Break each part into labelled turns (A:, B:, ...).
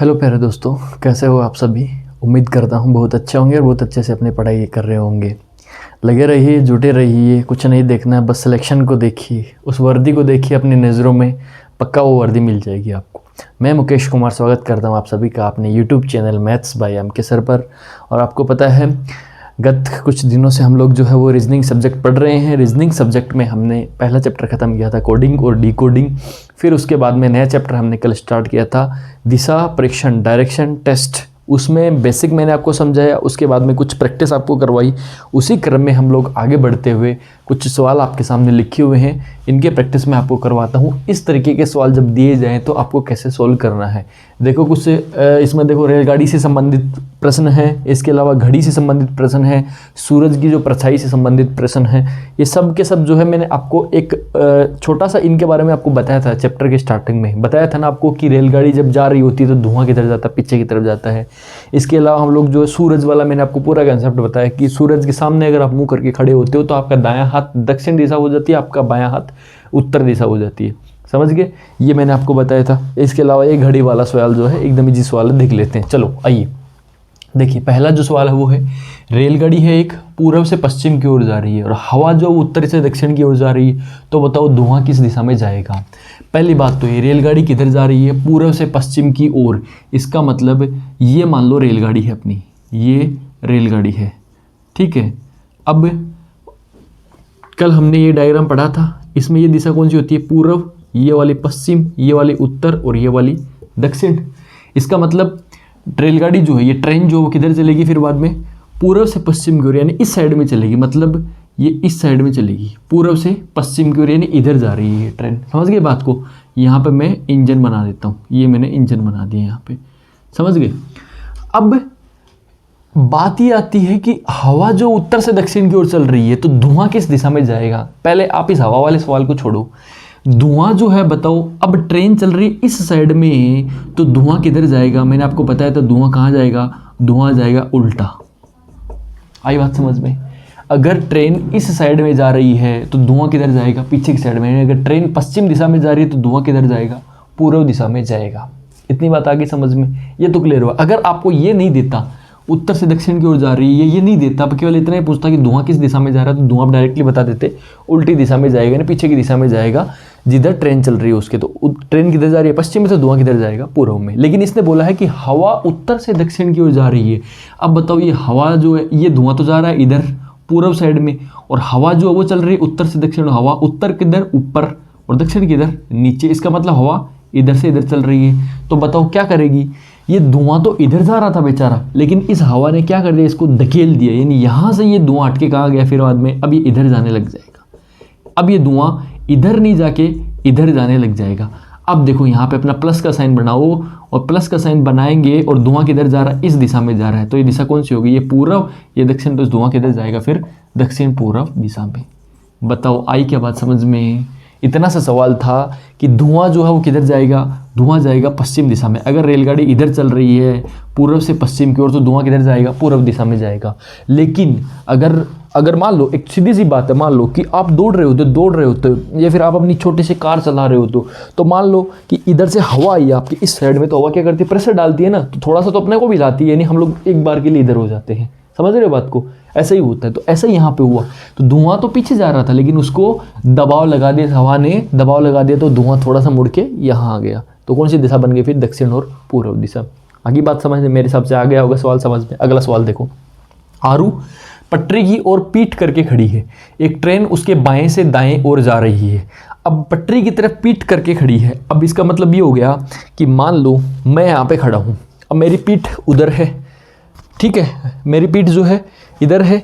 A: Hello प्यारे दोस्तों, कैसे हो आप सभी। उम्मीद करता हूँ बहुत अच्छे होंगे और बहुत अच्छे से अपनी पढ़ाई कर रहे होंगे। लगे रहिए, जुटे रहिए, कुछ नहीं देखना है, बस सिलेक्शन को देखिए, उस वर्दी को देखिए अपनी नज़रों में, पक्का वो वर्दी मिल जाएगी आपको। मैं मुकेश कुमार स्वागत करता हूँ आप सभी का अपने YouTube channel maths by M K sir पर। और आपको पता है गत कुछ दिनों से हम लोग जो है वो रीजनिंग सब्जेक्ट पढ़ रहे हैं। रीजनिंग सब्जेक्ट में हमने पहला चैप्टर ख़त्म किया था कोडिंग और डिकोडिंग। फिर उसके बाद में नया चैप्टर हमने कल स्टार्ट किया था दिशा परीक्षण डायरेक्शन टेस्ट। उसमें बेसिक मैंने आपको समझाया, उसके बाद में कुछ प्रैक्टिस आपको करवाई। उसी क्रम में हम लोग आगे बढ़ते हुए कुछ सवाल आपके सामने लिखे हुए हैं, इनके प्रैक्टिस में आपको करवाता हूँ। इस तरीके के सवाल जब दिए जाएँ तो आपको कैसे सोल्व करना है। देखो कुछ इसमें देखो रेलगाड़ी से संबंधित प्रश्न है, इसके अलावा घड़ी से संबंधित प्रश्न है, सूरज की जो परछाई से संबंधित प्रश्न है। ये सब के सब जो है मैंने आपको एक छोटा सा इनके बारे में आपको बताया था चैप्टर के स्टार्टिंग में। बताया था ना आपको कि रेलगाड़ी जब जा रही होती है तो धुआं किधर जाता है, पीछे की तरफ जाता है। इसके अलावा हम लोग जो सूरज वाला मैंने आपको पूरा कंसेप्ट बताया कि सूरज के सामने अगर आप मुँह करके खड़े होते हो तो आपका दायां हाथ दक्षिण दिशा हो जाती है, आपका बायां हाथ उत्तर दिशा हो जाती है। समझ गए, ये मैंने आपको बताया था। इसके अलावा ये घड़ी वाला सवाल जो है एकदम इजी सवाल है, देख लेते हैं। चलो आइए देखिए, पहला जो सवाल है वो है रेलगाड़ी है एक पूर्व से पश्चिम की ओर जा रही है और हवा जो उत्तर से दक्षिण की ओर जा रही है, तो बताओ धुआं किस दिशा में जाएगा। पहली बात तो ये रेलगाड़ी किधर जा रही है, पूर्व से पश्चिम की ओर। इसका मतलब ये मान लो रेलगाड़ी है अपनी, ये रेलगाड़ी है, ठीक है। अब कल हमने ये डायग्राम पढ़ा था, इसमें ये दिशा कौन सी होती है, पूर्व, ये वाली पश्चिम, ये वाली उत्तर और ये वाली दक्षिण। इसका मतलब रेलगाड़ी जो है, ये ट्रेन जो वो किधर चलेगी, फिर बाद में पूर्व से पश्चिम की ओर, यानी इस साइड में चलेगी। मतलब ये इस साइड में चलेगी, पूर्व से पश्चिम की ओर, यानी इधर जा रही है ये ट्रेन। समझ गए बात को। यहाँ पे मैं इंजन बना देता हूँ, ये मैंने इंजन बना दिया यहाँ पे, समझ गए। अब बात ये आती है कि हवा जो उत्तर से दक्षिण की ओर चल रही है तो धुआं किस दिशा में जाएगा। पहले आप इस हवा वाले सवाल को छोड़ो, धुआं जो है बताओ, अब ट्रेन चल रही है इस साइड में तो धुआं किधर जाएगा। मैंने आपको बताया था धुआं कहाँ जाएगा, धुआं जाएगा उल्टा। आई बात समझ में। अगर ट्रेन इस साइड में जा रही है तो धुआं किधर जाएगा, पीछे की साइड में। अगर ट्रेन पश्चिम दिशा में जा रही है तो धुआं किधर जाएगा, पूर्व दिशा में जाएगा। इतनी बात आ गई समझ में, ये तो क्लियर हुआ। अगर आपको ये नहीं देता उत्तर से दक्षिण की ओर जा रही है, ये नहीं देता, केवल इतना ही पूछता कि धुआं किस दिशा में जा रहा है, तो धुआं आप डायरेक्टली बता देते उल्टी दिशा में जाएगा, ना पीछे की दिशा में जाएगा जिधर ट्रेन चल रही है उसके। तो ट्रेन किधर जा रही है, पश्चिम में, से धुआं किधर जाएगा, पूर्व में। लेकिन इसने बोला है कि हवा उत्तर से दक्षिण की ओर जा रही है। अब बताओ ये हवा जो है, ये धुआं तो जा रहा है इधर पूर्व साइड में, और हवा जो है वो चल रही है उत्तर से दक्षिण। हवा उत्तर किधर, ऊपर, और दक्षिण किधर, नीचे। इसका मतलब हवा इधर से इधर चल रही है। तो बताओ क्या करेगी, ये धुआं तो इधर जा रहा था बेचारा, लेकिन इस हवा ने क्या कर दिया, इसको धकेल दिया। यानी यहाँ से ये धुआं हट के कहाँ गया, फिर बाद में अब ये इधर जाने लग जाएगा। अब ये धुआं इधर नहीं जाके इधर जाने लग जाएगा। अब देखो यहाँ पे अपना प्लस का साइन बनाओ, और प्लस का साइन बनाएंगे और धुआं किधर जा रहा है, इस दिशा में जा रहा है। तो ये दिशा कौन सी होगी, ये पूर्व, ये दक्षिण। तो धुआं किधर जाएगा, फिर दक्षिण पूर्व दिशा में। बताओ आई क्या बात समझ में। इतना सा सवाल था कि धुआं जो है वो किधर जाएगा, धुआं जाएगा पश्चिम दिशा में। अगर रेलगाड़ी इधर चल रही है पूर्व से पश्चिम की ओर, तो धुआं किधर जाएगा, पूर्व दिशा में जाएगा। लेकिन अगर मान लो, एक सीधी सी बात है, मान लो कि आप दौड़ रहे होते या फिर आप अपनी छोटी सी कार चला रहे हो, तो मान लो कि इधर से हवा आई आपकी इस साइड में, तो हवा क्या करती है, प्रेशर डालती है ना, तो थोड़ा सा तो अपने को भी लाती है। यानी हम लोग एक बार के लिए इधर हो जाते हैं, समझ रहे हो बात को। ऐसा ही होता है। तो ऐसा ही यहाँ पे हुआ, तो धुआं तो पीछे जा रहा था, लेकिन उसको दबाव लगा दिया, हवा ने दबाव लगा दिया, तो धुआं थोड़ा सा मुड़ के यहाँ आ गया। तो कौन सी दिशा बन गई, फिर दक्षिण और पूर्व दिशा। आगे बात समझ में, मेरे हिसाब से आ गया होगा सवाल समझ में। अगला सवाल देखो, आरू पटरी की ओर पीठ करके खड़ी है, एक ट्रेन उसके बाएं से दाएं ओर जा रही है। अब पटरी की तरफ पीठ करके खड़ी है। अब इसका मतलब ये हो गया कि मान लो मैं यहाँ पे खड़ा हूँ, अब मेरी पीठ उधर है, ठीक है, मेरी पीठ जो है इधर है,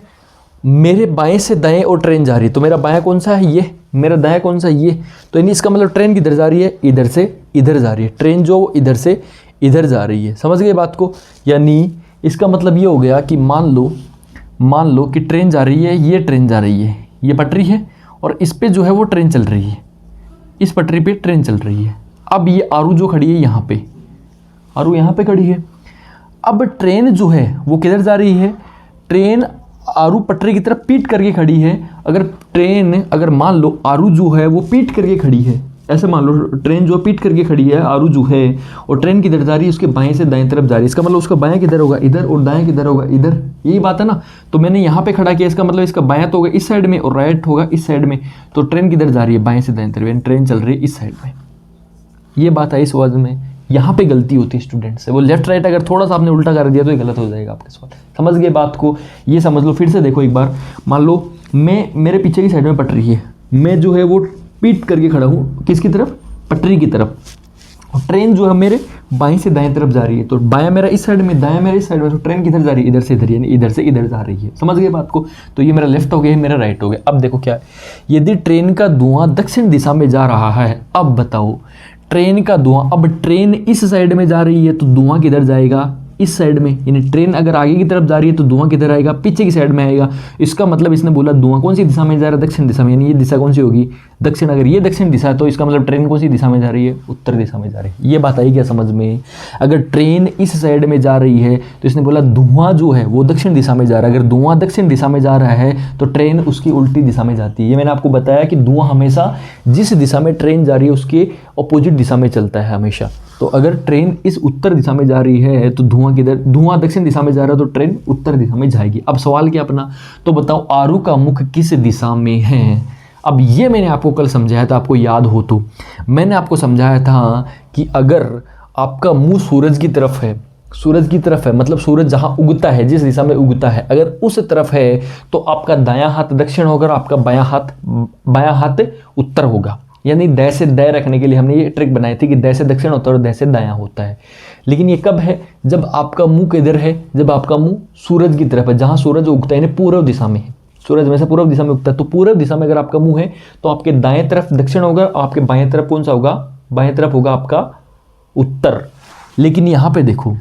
A: मेरे बाएं से दाएं और ट्रेन जा रही है। तो मेरा बायां कौन सा है, ये, मेरा दायां कौन सा, ये। तो यानी इसका मतलब ट्रेन किधर जा रही है, इधर से इधर जा रही है। ट्रेन जो इधर से इधर जा रही है, समझ गए बात को। यानी इसका मतलब ये हो गया कि मान लो कि ट्रेन जा रही है, ये ट्रेन जा रही है, ये पटरी है, और इस पे जो है वो ट्रेन चल रही है, इस पटरी पे ट्रेन चल रही है। अब ये आरू जो खड़ी है यहाँ पे, आरू यहाँ पे खड़ी है। अब ट्रेन जो है वो किधर जा रही है, ट्रेन आरू पटरी की तरफ पीठ करके खड़ी है। अगर मान लो आरू जो है वो पीठ करके खड़ी है, ऐसे मान लो ट्रेन जो पीट करके खड़ी है, आरू जो है, और ट्रेन किधर जा रही है, उसके बाएं से दाएं तरफ जा रही है। इसका मतलब उसका बायां किधर होगा, इधर, और दायां किधर होगा, इधर। यही बात है ना। तो मैंने यहाँ पे खड़ा किया, इसका मतलब इसका बायां तो होगा इस साइड में और राइट होगा इस साइड में। तो ट्रेन किधर जा रही है, बाएं से दाएं तरफ, यानी ट्रेन चल रही है इस साइड में। ये बात आई सवाल में। यहाँ पे गलती होती है स्टूडेंट से, वो लेफ्ट राइट अगर थोड़ा सा आपने उल्टा कर दिया तो ये गलत हो जाएगा आपके सवाल। समझ गए बात को? ये समझ लो, फिर से देखो एक बार। मान लो मेरे पीछे की साइड में पटरी है, मैं जो है वो पीट करके खड़ा हूँ किसकी तरफ, पटरी की तरफ, और ट्रेन जो है मेरे बाएं से दाएं तरफ जा रही है। तो बायां मेरा इस साइड में, दायां मेरा इस साइड में, तो ट्रेन किधर जा रही है, इधर से इधर, यानी इधर से इधर जा रही है। समझ गए बात को? तो ये मेरा लेफ्ट हो गया, मेरा राइट हो गया। अब देखो क्या है, यदि ट्रेन का धुआं दक्षिण दिशा में जा रहा है, अब बताओ ट्रेन का धुआं, अब ट्रेन इस साइड में जा रही है तो धुआं किधर जाएगा, इस साइड में। यानी ट्रेन अगर आगे की तरफ जा रही है तो धुआं किधर आएगा, पीछे की साइड में आएगा। इसका मतलब इसने बोला धुआं कौन सी दिशा में जा रहा है, दक्षिण दिशा में। यानी ये दिशा कौन सी होगी, दक्षिण। अगर ये दक्षिण दिशा है तो इसका मतलब ट्रेन कौन सी दिशा में जा रही है, उत्तर दिशा में जा रही है। ये बात आई क्या समझ में? अगर ट्रेन इस साइड में जा रही है तो इसने बोला धुआं जो है वो दक्षिण दिशा में जा रहा है। अगर धुआं दक्षिण दिशा में जा रहा है तो ट्रेन उसकी उल्टी दिशा में जाती है। ये मैंने आपको बताया कि धुआं हमेशा जिस दिशा में ट्रेन जा रही है उसके अपोजिट दिशा में चलता है हमेशा। तो अगर ट्रेन इस उत्तर दिशा में जा रही है तो धुआं किधर, धुआं दक्षिण दिशा में जा रहा है तो ट्रेन उत्तर दिशा में जाएगी। अब सवाल क्या अपना, तो बताओ आरू का मुख किस दिशा में है। अब ये मैंने आपको कल समझाया था, आपको याद हो तो मैंने आपको समझाया था कि अगर आपका मुंह सूरज की तरफ है, सूरज की तरफ है मतलब सूरज जहां उगता है, जिस दिशा में उगता है, अगर उस तरफ है तो आपका दायां हाथ दक्षिण होगा और आपका बायां हाथ उत्तर होगा। यानी दै से दै रखने के लिए हमने ये ट्रिक बनाई थी कि दै से दक्षिण होता है और दै से दायां होता है। लेकिन ये कब है, जब आपका मुंह किधर है, जब आपका मुंह सूरज की तरफ है, जहां सूरज उगता है, यानी पूर्व दिशा में है। सूरज में से पूर्व दिशा में उगता है, तो पूर्व दिशा में अगर आपका मुंह है तो आपके दाएं तरफ दक्षिण होगा और आपके बाएं तरफ कौन सा होगा, बाएं तरफ होगा आपका उत्तर। लेकिन यहाँ पे देखो,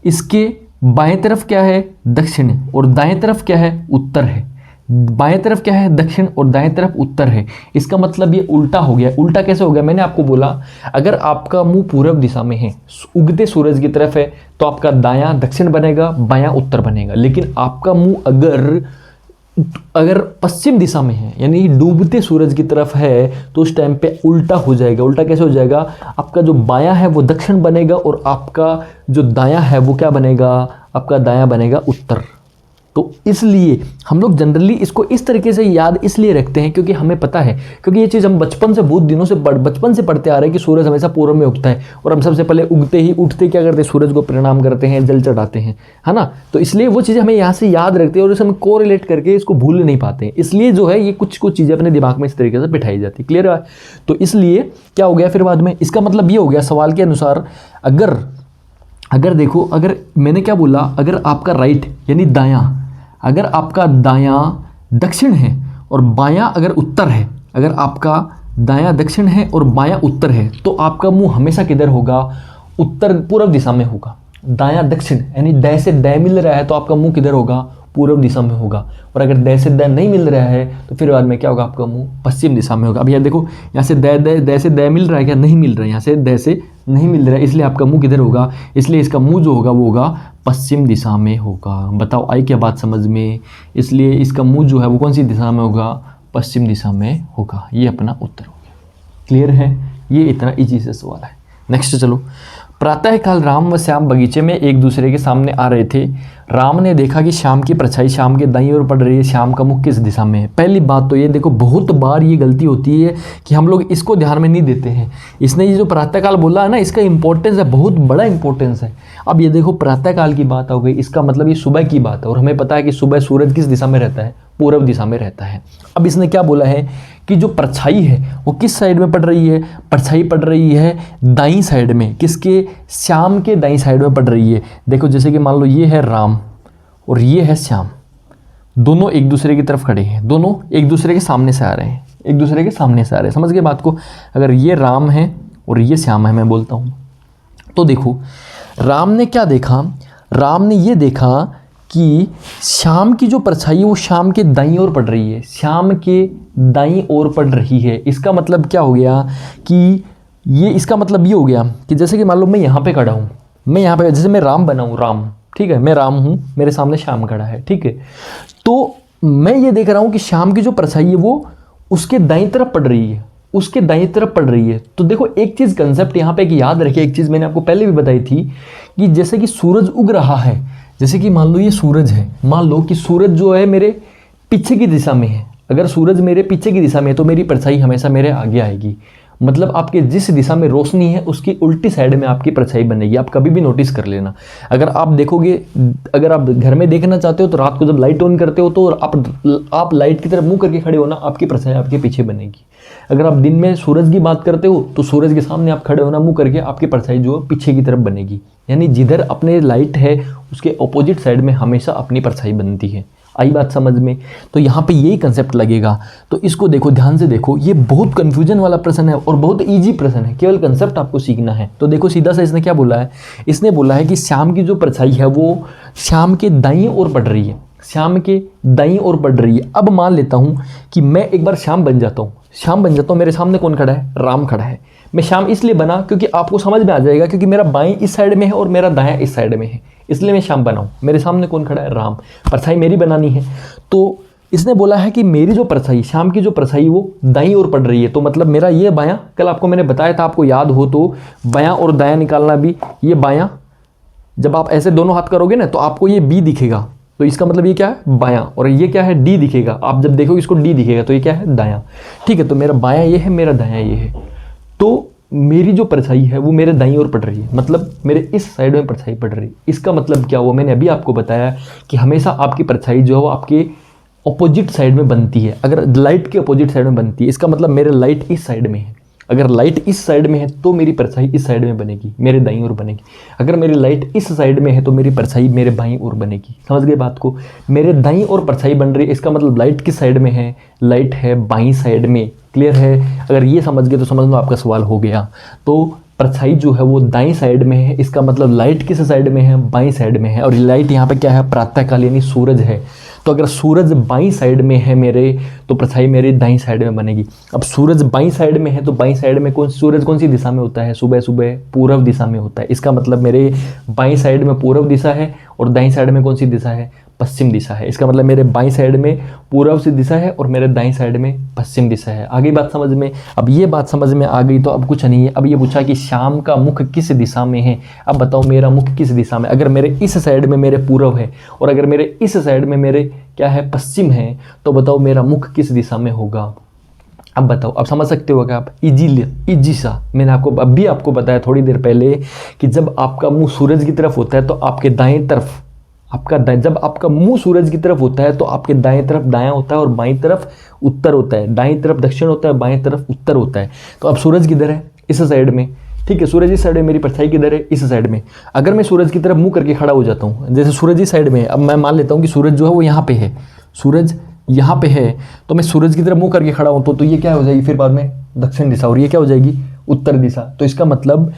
A: इसके बाएं तरफ क्या है, दक्षिण, और दाएं तरफ क्या है, उत्तर है। बाएं तरफ क्या है, दक्षिण, और दाएं तरफ उत्तर है। इसका मतलब ये उल्टा हो गया। उल्टा कैसे हो गया, मैंने आपको बोला अगर आपका मुंह पूर्व दिशा में है, उगते सूरज की तरफ है, तो आपका दायां दक्षिण बनेगा, बायां उत्तर बनेगा। लेकिन आपका मुंह अगर पश्चिम दिशा में है, यानी डूबते सूरज की तरफ है, तो उस टाइम पे उल्टा हो जाएगा। उल्टा कैसे हो जाएगा, आपका जो बायां है वो दक्षिण बनेगा और आपका जो दायां है वो क्या बनेगा, आपका दायां बनेगा उत्तर। तो इसलिए हम लोग जनरली इसको इस तरीके से याद इसलिए रखते हैं क्योंकि हमें पता है, क्योंकि ये चीज़ हम बचपन से बहुत दिनों से बचपन से पढ़ते आ रहे हैं कि सूरज हमेशा पूर्व में उगता है, और हम सबसे पहले उठते क्या करते हैं, सूरज को प्रणाम करते हैं, जल चढ़ाते हैं, है ना। तो इसलिए वो चीज़ें हमें यहाँ से याद रखते हैं और इसे हम कोरिलेट करके इसको भूल नहीं पाते हैं। इसलिए जो है ये कुछ चीज़ें अपने दिमाग में इस तरीके से बिठाई जाती है। क्लियर है? तो इसलिए क्या हो गया फिर बाद में, इसका मतलब ये हो गया सवाल के अनुसार, अगर देखो, अगर मैंने क्या बोला, अगर आपका राइट यानी दायां, अगर आपका दायां दक्षिण है और बायां अगर उत्तर है, अगर आपका दायां दक्षिण है और बायां उत्तर है, तो आपका मुंह हमेशा किधर होगा, उत्तर पूर्व दिशा में होगा। दायां दक्षिण यानी दै से दै मिल रहा है तो आपका मुंह किधर होगा, पूर्व दिशा में होगा। और अगर दै से दै नहीं मिल रहा है तो फिर बाद में क्या होगा, आपका मुंह पश्चिम दिशा में होगा। अब यहाँ देखो, यहाँ से दै से दै मिल रहा है क्या, नहीं मिल रहा है, यहाँ से दै से नहीं मिल रहा है, इसलिए आपका मुंह किधर होगा, इसलिए इसका मुंह जो होगा वो होगा पश्चिम दिशा में होगा। बताओ आई क्या बात समझ में? इसलिए इसका मुंह जो है वो कौन सी दिशा में होगा, पश्चिम दिशा में होगा। ये अपना उत्तर हो गया। क्लियर है? ये इतना इजी से सवाल है। नेक्स्ट चलो। प्रातःकाल राम व श्याम बगीचे में एक दूसरे के सामने आ रहे थे। राम ने देखा कि श्याम की परछाई श्याम के दाईं ओर पड़ रही है, श्याम का मुख किस दिशा में है। पहली बात तो ये देखो, बहुत बार ये गलती होती है कि हम लोग इसको ध्यान में नहीं देते हैं। इसने ये जो प्रातःकाल बोला है ना, इसका इंपॉर्टेंस है, बहुत बड़ा इंपॉर्टेंस है। अब ये देखो, प्रातःकाल की बात हो गई, इसका मतलब ये सुबह की बात है, और हमें पता है कि सुबह सूरज किस दिशा में रहता है, पूर्व दिशा में रहता है। अब इसने क्या बोला है कि जो परछाई है वो किस साइड में पड़ रही है, परछाई पड़ रही है दाईं साइड में। किसके, श्याम के दाईं साइड में पड़ रही है। देखो जैसे कि मान लो ये है राम और ये है श्याम, दोनों एक दूसरे की तरफ खड़े हैं, दोनों एक दूसरे के सामने से आ रहे हैं, एक दूसरे के सामने से आ रहे हैं। समझ गए बात को? अगर ये राम है और ये श्याम है, मैं बोलता हूँ, तो देखो राम ने क्या देखा, राम ने ये देखा कि श्याम की जो परछाई है वो श्याम के दाईं ओर पड़ रही है, श्याम के दाईं ओर पड़ रही है। इसका मतलब क्या हो गया कि इसका मतलब ये हो गया कि जैसे कि मान लो मैं यहाँ पे खड़ा हूँ, मैं यहाँ पे, जैसे मैं राम बना हूँ, राम, ठीक है, मैं राम हूँ, मेरे सामने श्याम खड़ा है, ठीक है, तो मैं ये देख रहा हूँ कि श्याम की जो परछाई है वो उसके दाईं तरफ पड़ रही है, उसके दाईं तरफ पड़ रही है। तो देखो एक चीज़ कंसेप्ट यहाँ पे कि याद रखिए, एक चीज़ मैंने आपको पहले भी बताई थी कि जैसे कि सूरज उग रहा है, जैसे कि मान लो ये सूरज है, मान लो कि सूरज जो है मेरे पीछे की दिशा में है। अगर सूरज मेरे पीछे की दिशा में है तो मेरी परछाई हमेशा मेरे आगे आएगी। मतलब आपके जिस दिशा में रोशनी है उसकी उल्टी साइड में आपकी परछाई बनेगी। आप कभी भी नोटिस कर लेना। अगर आप देखोगे, अगर आप घर में देखना चाहते हो तो रात को जब लाइट ऑन करते हो तो आप लाइट की तरफ मुंह करके खड़े हो ना, आपकी परछाई आपके पीछे बनेगी। अगर आप दिन में सूरज की बात करते हो तो सूरज के सामने आप खड़े होना मुंह करके, आपकी परछाई जो है पीछे की तरफ बनेगी। यानी जिधर अपने लाइट है उसके ऑपोजिट साइड में हमेशा अपनी परछाई बनती है। आई बात समझ में? तो यहाँ पे यही कंसेप्ट लगेगा। तो इसको देखो, ध्यान से देखो, ये बहुत कंफ्यूजन वाला प्रश्न है और बहुत इजी प्रश्न है, केवल कंसेप्ट आपको सीखना है। तो देखो सीधा सा इसने क्या बोला है, इसने बोला है कि श्याम की जो परछाई है वो श्याम के दाईं ओर पड़ रही है, श्याम के दाईं ओर पड़ रही है। अब मान लेता हूँ कि मैं एक बार श्याम बन जाता हूँ, श्याम बन जाता हूँ, मेरे सामने कौन खड़ा है? राम खड़ा है। मैं श्याम इसलिए बना क्योंकि आपको समझ में आ जाएगा, क्योंकि मेरा बाएं इस साइड में है और मेरा दायां इस साइड में है, इसलिए मैं श्याम बना हूँ। मेरे सामने कौन खड़ा है? राम। परछाई मेरी बनानी है। तो इसने बोला है कि मेरी जो परछाई, श्याम की जो परछाई वो दाईं ओर पड़ रही है। तो मतलब मेरा ये बायां, कल आपको मैंने बताया था, आपको याद हो तो, बायां और दायां निकालना भी। ये बायां, जब आप ऐसे दोनों हाथ करोगे ना तो आपको ये बी दिखेगा, तो इसका मतलब ये क्या है? बायां। और ये क्या है? डी दिखेगा। आप जब देखोगे इसको डी दिखेगा, तो ये क्या है? दायां। ठीक है, तो मेरा बायां ये है, मेरा दायां ये है। तो मेरी जो परछाई है वो मेरे दाईं ओर पड़ रही है, मतलब मेरे इस साइड में परछाई पड़ रही है। इसका मतलब क्या हुआ? मैंने अभी आपको बताया कि हमेशा आपकी परछाई जो है वो आपके ऑपोजिट साइड में बनती है। अगर लाइट के ऑपोजिट साइड में बनती है, इसका मतलब मेरे लाइट इस साइड में है। अगर लाइट इस साइड में है तो मेरी परछाई इस साइड में बनेगी, मेरे दाईं ओर बनेगी। अगर मेरी लाइट इस साइड में है तो मेरी परछाई मेरे बाईं ओर बनेगी। समझ गए बात को? मेरे दाईं ओर परछाई बन रही है, इसका मतलब लाइट किस साइड में है? लाइट है बाईं साइड में। क्लियर है? अगर ये समझ गए तो समझ लो आपका सवाल हो गया। तो परछाई जो है वो दाईं साइड में है, इसका मतलब लाइट किस साइड में है? बाईं साइड में है। और लाइट यहाँ पे क्या है? प्रातःकाल यानी सूरज है। तो अगर सूरज बाईं साइड में है मेरे, तो परछाई मेरी दाईं साइड में बनेगी। अब सूरज बाईं साइड में है तो बाईं साइड में सूरज कौन सी दिशा में होता है? सुबह सुबह पूर्व दिशा में होता है। इसका मतलब मेरे बाईं साइड में पूर्व दिशा है और दाईं साइड में कौन सी दिशा है? पश्चिम दिशा है। इसका मतलब मेरे बाईं साइड में पूर्व से दिशा है और मेरे दाईं साइड में पश्चिम दिशा है। आगे बात समझ में? अब ये बात समझ में आ गई तो अब कुछ नहीं है। अब ये पूछा कि श्याम का मुख किस दिशा में है। अब बताओ मेरा मुख किस दिशा में? अगर मेरे इस साइड में मेरे पूर्व है और अगर मेरे इस साइड में मेरे क्या है? पश्चिम है, तो बताओ मेरा मुख किस दिशा में होगा? अब बताओ, अब समझ सकते हो क्या आप? इजी सा। मैंने आपको अभी आपको बताया थोड़ी देर पहले कि जब आपका मुंह सूरज की तरफ होता है तो आपके दाएं तरफ जब आपका मुंह सूरज की तरफ होता है तो आपके दाएं तरफ दायां होता है और बाईं तरफ उत्तर होता है। दाईं तरफ दक्षिण होता है, बाईं तरफ उत्तर होता है। तो अब सूरज किधर है? इस साइड में। ठीक है, सूरज इस साइड में, मेरी परछाई किधर है? इस साइड में। अगर मैं सूरज की तरफ मुंह करके खड़ा हो जाता हूँ, जैसे सूरज इस साइड में है, अब मैं मान लेता हूँ कि सूरज जो है वो यहाँ पे है, सूरज यहाँ पे है, तो मैं सूरज की तरफ मुंह करके खड़ा हूँ तो ये क्या हो जाएगी? फिर बाद में दक्षिण दिशा, और ये क्या हो जाएगी? उत्तर दिशा। तो इसका मतलब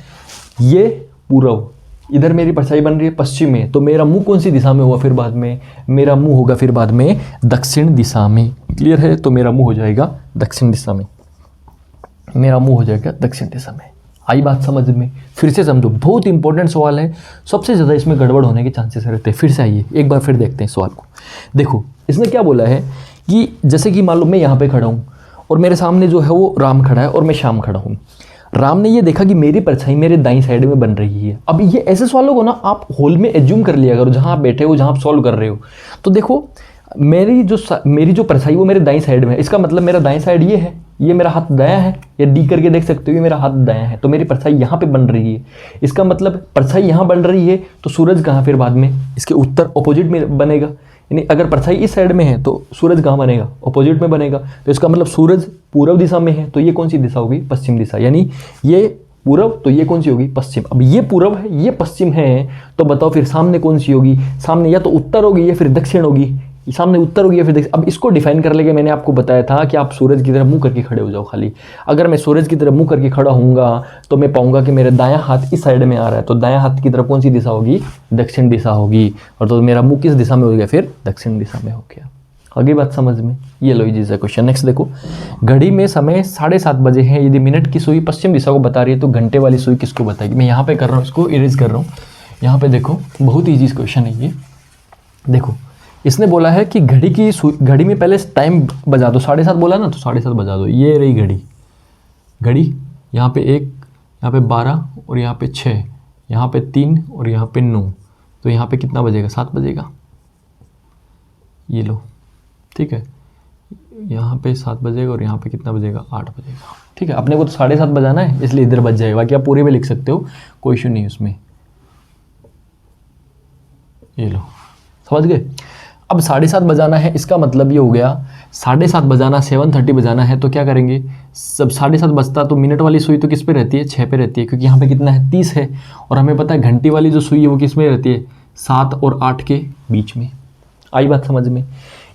A: ये पूर्व, इधर मेरी परछाई बन रही है पश्चिम में, तो मेरा मुंह कौन सी दिशा में होगा? फिर बाद में मेरा मुंह होगा फिर बाद में दक्षिण दिशा में। क्लियर है? तो मेरा मुंह हो जाएगा दक्षिण दिशा में, मेरा मुंह हो जाएगा दक्षिण दिशा में। आई बात समझ में? फिर से समझो, बहुत इंपॉर्टेंट सवाल है, सबसे ज़्यादा इसमें गड़बड़ होने के चांसेस रहते हैं। फिर से आइए एक बार फिर देखते हैं सवाल को। देखो इसने क्या बोला है कि जैसे कि मान लो मैं यहाँ पे खड़ा हूँ और मेरे सामने जो है वो राम खड़ा है और मैं श्याम खड़ा हूँ। राम ने ये देखा कि मेरी परछाई मेरे दाईं साइड में बन रही है। अब ये ऐसे सवालों को ना आप हॉल में एज्यूम कर लिया करो, जहाँ आप बैठे हो, जहाँ आप सॉल्व कर रहे हो। तो देखो मेरी जो परछाई वो मेरे दाईं साइड में है, इसका मतलब मेरा दाईं साइड ये है, ये मेरा हाथ दायां है, या डी करके देख सकते हो, ये मेरा हाथ दायां है, तो मेरी परछाई यहाँ पे बन रही है। इसका मतलब परछाई यहाँ बन रही है तो सूरज कहाँ? फिर बाद में इसके उत्तर ऑपोजिट में बनेगा। यानी अगर परछाई इस साइड में है तो सूरज कहाँ बनेगा? ऑपोजिट में बनेगा। तो इसका मतलब सूरज पूर्व दिशा में है, तो ये कौन सी दिशा होगी? पश्चिम दिशा। यानी ये पूर्व, तो ये कौन सी होगी? पश्चिम। अब ये पूर्व है, ये पश्चिम है, तो बताओ फिर सामने कौन सी होगी? सामने या तो उत्तर होगी या फिर दक्षिण होगी। सामने उत्तर होगी या फिर दक्षिण। अब इसको डिफाइन कर लेके मैंने आपको बताया था कि आप सूरज की तरफ मुंह करके खड़े हो जाओ खाली। अगर मैं सूरज की तरफ मुंह करके खड़ा होऊंगा तो मैं पाऊंगा कि मेरा दायां हाथ इस साइड में आ रहा है, तो दायां हाथ की तरफ कौन सी दिशा होगी? दक्षिण दिशा होगी। और तो मेरा मुंह किस दिशा में हो गया? फिर दक्षिण दिशा में हो गया। आगे बात समझ में? ये लो इजी सा क्वेश्चन। नेक्स्ट देखो, घड़ी में समय 7:30 बजे है, यदि मिनट की सुई पश्चिम दिशा को बता रही है तो घंटे वाली सुई किसको बताएगी? मैं यहाँ पे कर रहा हूँ, इसको इरेज कर रहा हूँ। यहाँ पे देखो बहुत ईजी क्वेश्चन है ये। देखो इसने बोला है कि घड़ी में पहले टाइम बजा दो, 7:30 बोला ना, तो 7:30 बजा दो। ये रही घड़ी, घड़ी, यहाँ पे 1, यहाँ पे 12 और यहाँ पे 6, यहाँ पे 3 और यहाँ पे 9, तो यहाँ पे कितना बजेगा? 7 बजेगा। ये लो, ठीक है, यहाँ पे 7 बजेगा और यहाँ पे कितना बजेगा? 8 बजेगा। ठीक है, अपने को तो 7:30 बजाना है, इसलिए इधर बज जाएगा, बाकी आप पूरे में लिख सकते हो, कोई इशू नहीं उसमें। ये लो, समझ गए? अब 7:30 बजाना है, इसका मतलब ये हो गया 7:30 बजाना, 7:30 बजाना है, तो क्या करेंगे? सब 7:30 बजता तो मिनट वाली सुई तो किस पे रहती है? 6 पे रहती है, क्योंकि यहाँ पे कितना है? 30 है। और हमें पता है घंटी वाली जो सुई है वो किस में रहती है? 7 और 8 के बीच में। आई बात समझ में?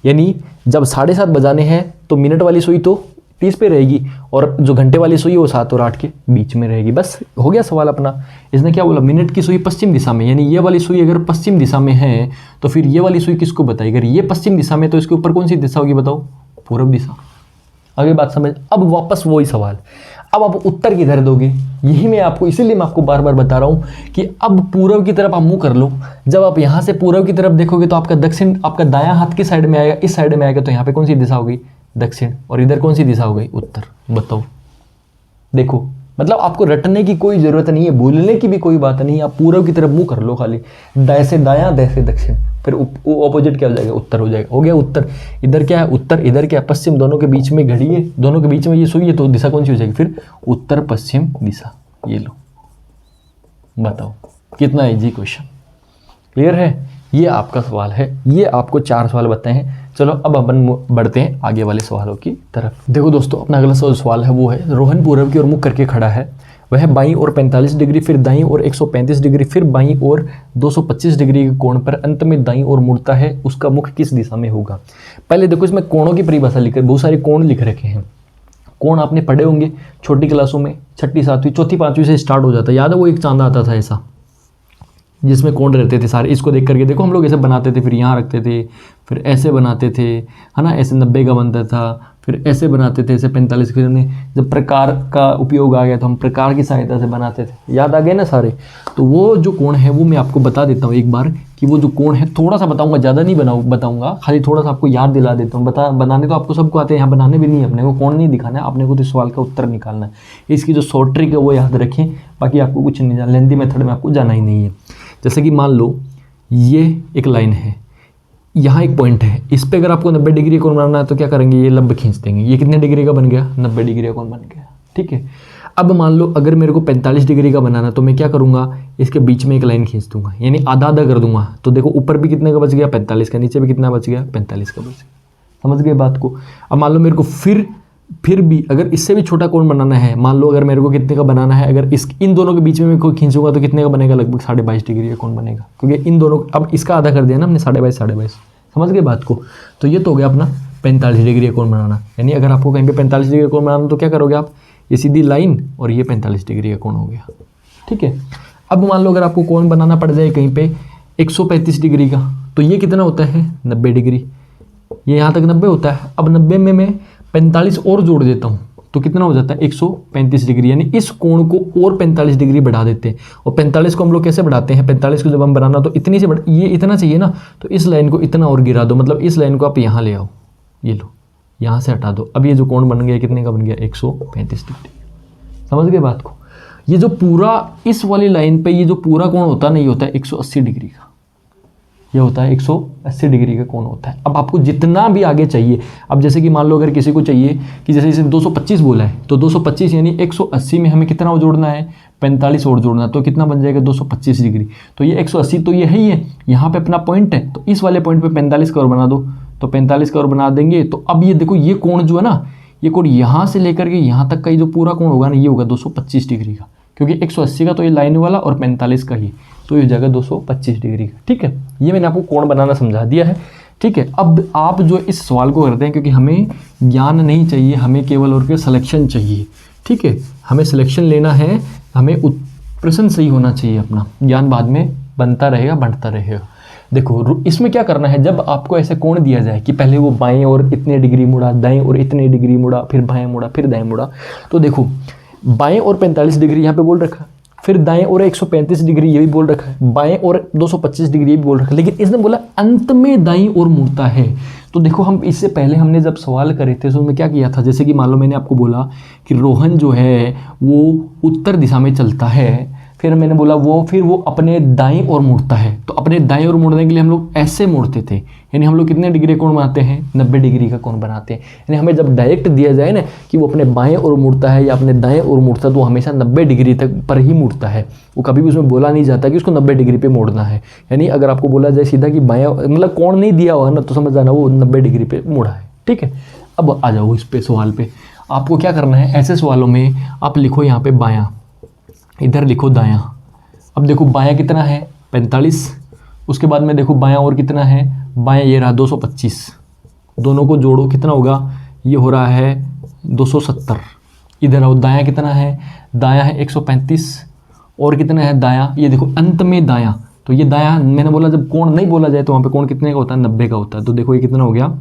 A: यानी जब 7:30 बजाने हैं तो मिनट वाली सुई तो 30 पे रहेगी और जो घंटे वाली सुई है वो 7 और 8 के बीच में रहेगी। बस हो गया सवाल अपना। इसने क्या बोला? मिनट की सुई पश्चिम दिशा में, यानी ये वाली सुई अगर पश्चिम दिशा में है तो फिर ये वाली सुई किसको बताएगी? अगर ये पश्चिम दिशा में तो इसके ऊपर कौन सी दिशा होगी बताओ? पूर्व दिशा। आगे बात समझ? अब वापस वही सवाल, अब आप उत्तर किधर दोगे? यही मैं आपको, इसीलिए मैं आपको बार बार बता रहा हूँ कि अब पूर्व की तरफ आप मुंह कर लो। जब आप यहाँ से पूर्व की तरफ देखोगे तो आपका दक्षिण, आपका दायां हाथ किस साइड में आएगा? इस साइड में आएगा, तो यहाँ पे कौन सी दिशा होगी? दक्षिण। और इधर कौन सी दिशा हो गई? उत्तर। बताओ, देखो, मतलब आपको रटने की कोई जरूरत नहीं है, भूलने की भी कोई बात नहीं है। आप पूर्व की तरफ मुंह कर लो खाली, दाएं से दायां, दाएं से दक्षिण, फिर ऑपोजिट क्या हो जाएगा? उत्तर हो जाएगा। हो गया उत्तर। इधर क्या है? उत्तर। इधर क्या है? पश्चिम। दोनों के बीच में घड़ी है, दोनों के बीच में ये सुई है, तो दिशा कौन सी हो जाएगी? फिर उत्तर पश्चिम दिशा। ये लो, बताओ कितना इजी क्वेश्चन। क्लियर है? ये आपका सवाल है। ये आपको 4 सवाल बताए हैं। चलो अब अपन बढ़ते हैं आगे वाले सवालों की तरफ। देखो दोस्तों, अपना अगला सवाल है वो है, रोहन पूर्व की ओर मुख करके खड़ा है, वह बाईं ओर 45 डिग्री, फिर दाईं ओर 135 डिग्री, फिर बाईं ओर 225 डिग्री के कोण पर अंत में दाईं ओर मुड़ता है, उसका मुख किस दिशा में होगा? पहले देखो, इसमें कोणों की परिभाषा लिख, बहुत सारे कोण लिख रखे हैं। कोण आपने पढ़े होंगे छोटी क्लासों में, 6ठी 7वीं, 4थी 5वीं से स्टार्ट हो जाता है। याद है वो एक चांदा आता था ऐसा, जिसमें कोण रहते थे सारे। इसको देख करके देखो, हम लोग ऐसे बनाते थे, फिर यहाँ रखते थे, फिर ऐसे बनाते थे, है ना, ऐसे 90 का बनता था, फिर ऐसे बनाते थे, ऐसे 45। फिर जब प्रकार का उपयोग आ गया तो हम प्रकार की सहायता से बनाते थे। याद आ गए ना सारे? तो वो जो कोण है वो मैं आपको बता देता हूँ एक बार, कि वो जो कोण है, थोड़ा सा बताऊंगा, ज़्यादा नहीं बताऊंगा, खाली थोड़ा सा आपको याद दिला देता हूँ। बनाने तो आपको सबको आते हैं, यहाँ बनाने भी नहीं है अपने को, कोण नहीं दिखाना है अपने को, तो सवाल का उत्तर निकालना है। इसकी जो शॉर्ट ट्रिक है वो याद रखें, बाकी आपको कुछ नहीं जाना, लेंथी मेथड में आपको जाना ही नहीं है। जैसे कि मान लो ये एक लाइन है, यहाँ एक पॉइंट है, इस पे अगर आपको 90 डिग्री कोण बनाना है तो क्या करेंगे? ये लंब खींच देंगे। ये कितने डिग्री का बन गया? 90 डिग्री का कोण बन गया। ठीक है, अब मान लो अगर मेरे को 45 डिग्री का बनाना तो मैं क्या करूँगा? इसके बीच में एक लाइन खींच दूंगा, यानी आधा आधा कर दूंगा। तो देखो ऊपर भी कितने का बच गया? 45 का, नीचे भी कितना बच गया? 45 का बच गया। समझ गए बात को? अब मान लो मेरे को फिर भी अगर इससे भी छोटा कोण बनाना है, मान लो अगर मेरे को कितने का बनाना है, अगर इन दोनों के बीच में मैं कोई खींचूंगा तो कितने का बनेगा? लगभग 22.5 डिग्री का कोण बनेगा, क्योंकि इन दोनों, अब इसका आधा कर दिया ना हमने, 22.5। समझ गए बात को? तो ये तो हो गया अपना 45 डिग्री का कोण बनाना। यानी अगर आपको कहीं पे 45 डिग्री का कोण बनाना तो क्या करोगे आप? ये सीधी लाइन और ये 45 डिग्री का कोण हो गया। ठीक है, अब मान लो अगर आपको कोण बनाना पड़ जाए कहीं पे 135 डिग्री का, तो ये कितना होता है? 90 डिग्री। ये यहाँ तक 90 होता है। अब 90 में मैं 45 और जोड़ देता हूँ तो कितना हो जाता है? 135 डिग्री। यानी इस कोण को और 45 डिग्री बढ़ा देते हैं। और 45 को हम लोग कैसे बढ़ाते हैं? 45 को जब हम बनाना तो इतनी से ये इतना चाहिए ना, तो इस लाइन को इतना और गिरा दो, मतलब इस लाइन को आप यहाँ ले आओ, ये लो, यहाँ से हटा दो। अब ये जो कोण बन गया कितने का बन गया? 135 डिग्री। समझ गए बात को? ये जो पूरा इस वाली लाइन पे ये जो पूरा कोण होता नहीं होता है 180 डिग्री का, ये होता है 180 डिग्री का कोण होता है। अब आपको जितना भी आगे चाहिए, अब जैसे कि मान लो अगर किसी को चाहिए कि जैसे इसे 225 बोला है, तो 225 यानी 180 में हमें कितना जोड़ना है? 45 और जोड़ना है, तो कितना बन जाएगा? 225 डिग्री। तो ये 180 तो ये है ही है, यहाँ पे अपना पॉइंट है, तो इस वाले पॉइंट पे 45 का और बना दो, तो 45 का और बना देंगे। तो अब ये देखो, ये कोण जो है ना, ये कोण यहाँ से लेकर के यहाँ तक का ये जो पूरा कोण होगा ना, ये होगा 225 डिग्री का, क्योंकि 180 का तो ये लाइन वाला और 45 का ही, तो ये हो जाएगा 225 डिग्री का। ठीक है, ये मैंने आपको कोण बनाना समझा दिया है। ठीक है, अब आप जो इस सवाल को करते हैं, क्योंकि हमें ज्ञान नहीं चाहिए, हमें केवल और केवल सिलेक्शन चाहिए। ठीक है, हमें सिलेक्शन लेना है, हमें प्रश्न सही होना चाहिए, अपना ज्ञान बाद में बनता रहेगा, बढ़ता रहेगा। देखो इसमें क्या करना है, जब आपको ऐसे कोण दिया जाए कि पहले वो बाएं और इतने डिग्री मुड़ा, दाएं और इतने डिग्री मुड़ा, फिर बाएं मुड़ा, फिर दाएं मुड़ा, तो देखो बाएं और 45 डिग्री यहाँ पे बोल रखा, फिर दाएं और 135 डिग्री ये भी बोल रखा है, बाएं और 225 डिग्री ये भी बोल रखा है, लेकिन इसने बोला अंत में दाईं ओर मुड़ता है, तो देखो हम इससे पहले हमने जब सवाल करे थे तो उसमें क्या किया था, जैसे कि मान लो मैंने आपको बोला कि रोहन जो है वो उत्तर दिशा में चलता है, फिर मैंने बोला फिर वो अपने दाएं ओर मुड़ता है। तो अपने दाएं ओर मुड़ने के लिए हम लोग ऐसे मुड़ते थे, यानी हम लोग कितने डिग्री कोण बनाते हैं, 90 डिग्री का कोण बनाते हैं। यानी हमें जब डायरेक्ट दिया जाए ना कि वो अपने बाएं ओर मुड़ता है या अपने दाएं ओर मुड़ता है, तो वो हमेशा 90 डिग्री तक पर ही मुड़ता है। वो कभी भी उसमें बोला नहीं जाता कि उसको 90 डिग्री पे मोड़ना है। यानी अगर आपको बोला जाए सीधा कि बाएं, मतलब कोण नहीं दिया हुआ ना, तो समझ जाना वो 90 डिग्री पे मुड़ा है। ठीक है, अब आ जाओ इस पे सवाल पे। आपको क्या करना है, ऐसे सवालों में आप लिखो यहाँ पे बायां, इधर लिखो दायां। अब देखो बायां कितना है 45, उसके बाद में देखो बायां और कितना है, बायां ये रहा 225, दोनों को जोड़ो कितना होगा, ये हो रहा है 270। इधर आओ, दायां कितना है, दायां है 135, और कितना है दायां, ये देखो अंत में दायां, तो ये दायां मैंने बोला जब कोण नहीं बोला जाए तो वहाँ पे कोण कितने का होता है, 90 का होता है। तो देखो ये कितना हो गया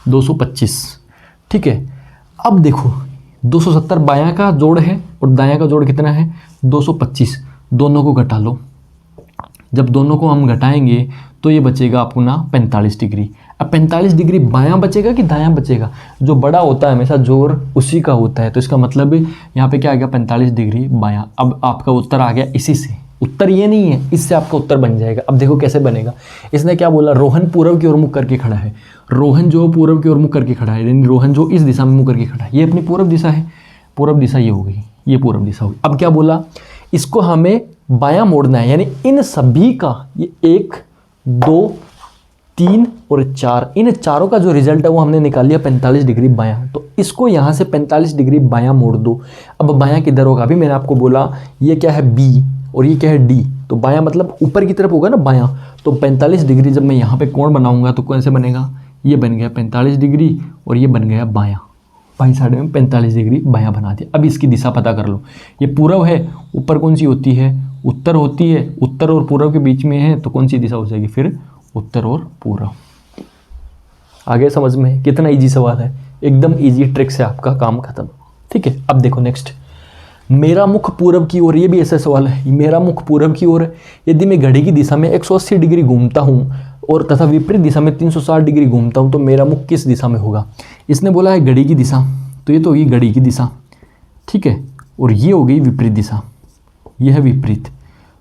A: 225। ठीक है, अब देखो 270 बायां का जोड़ है और दायां का जोड़ कितना है 225, दोनों को घटा लो। जब दोनों को हम घटाएंगे तो ये बचेगा आपको ना 45 डिग्री। अब 45 डिग्री बायां बचेगा कि दायां बचेगा, जो बड़ा होता है हमेशा जोर उसी का होता है। तो इसका मतलब यहाँ पे क्या आ गया 45 डिग्री बायां। अब आपका उत्तर आ गया इसी से, उत्तर ये नहीं है, इससे आपका उत्तर बन जाएगा। अब देखो कैसे बनेगा, इसने क्या बोला, रोहन पूर्व की ओर मुख करके खड़ा है। रोहन जो पूर्व की ओर मुख करके खड़ा है, यानी रोहन जो इस दिशा में मुख करके खड़ा है, ये अपनी पूर्व दिशा है, पूर्व दिशा ये हो गई, ये पूर्व दिशा होगी। अब क्या बोला, इसको हमें बायां मोड़ना है, यानी इन सभी का, ये 1 2 3 और 4, इन चारों का जो रिजल्ट है वो हमने निकाल लिया 45 डिग्री बायां। तो इसको यहाँ से 45 डिग्री बायां मोड़ दो। अब बायां किधर होगा, अभी मैंने आपको बोला ये क्या है बी और ये क्या है डी, तो बायां मतलब ऊपर की तरफ होगा ना बायां। तो 45 डिग्री जब मैं यहाँ पे कोण बनाऊंगा तो कैसे बनेगा, ये बन गया 45 डिग्री और ये बन गया बायां, बाईं साइड में 45 डिग्री बायां बना दिया। अब इसकी दिशा पता कर लो, ये पूर्व है, ऊपर कौन सी होती है, उत्तर होती है, उत्तर और पूर्व के बीच में है तो कौन सी दिशा हो जाएगी फिर, उत्तर और पूर्व। आगे समझ में, कितना इजी सवाल है, एकदम इजी ट्रिक से आपका काम खत्म। ठीक है, अब देखो नेक्स्ट, मेरा मुख पूर्व की ओर, ये भी ऐसा सवाल है, मेरा मुख पूर्व की ओर है। यदि मैं घड़ी की दिशा में 180 डिग्री घूमता हूँ और तथा विपरीत दिशा में 360 डिग्री घूमता हूँ तो मेरा मुख किस दिशा में होगा। इसने बोला है घड़ी की दिशा, तो ये तो होगी घड़ी की दिशा, ठीक है, और ये हो गई विपरीत दिशा, ये है विपरीत।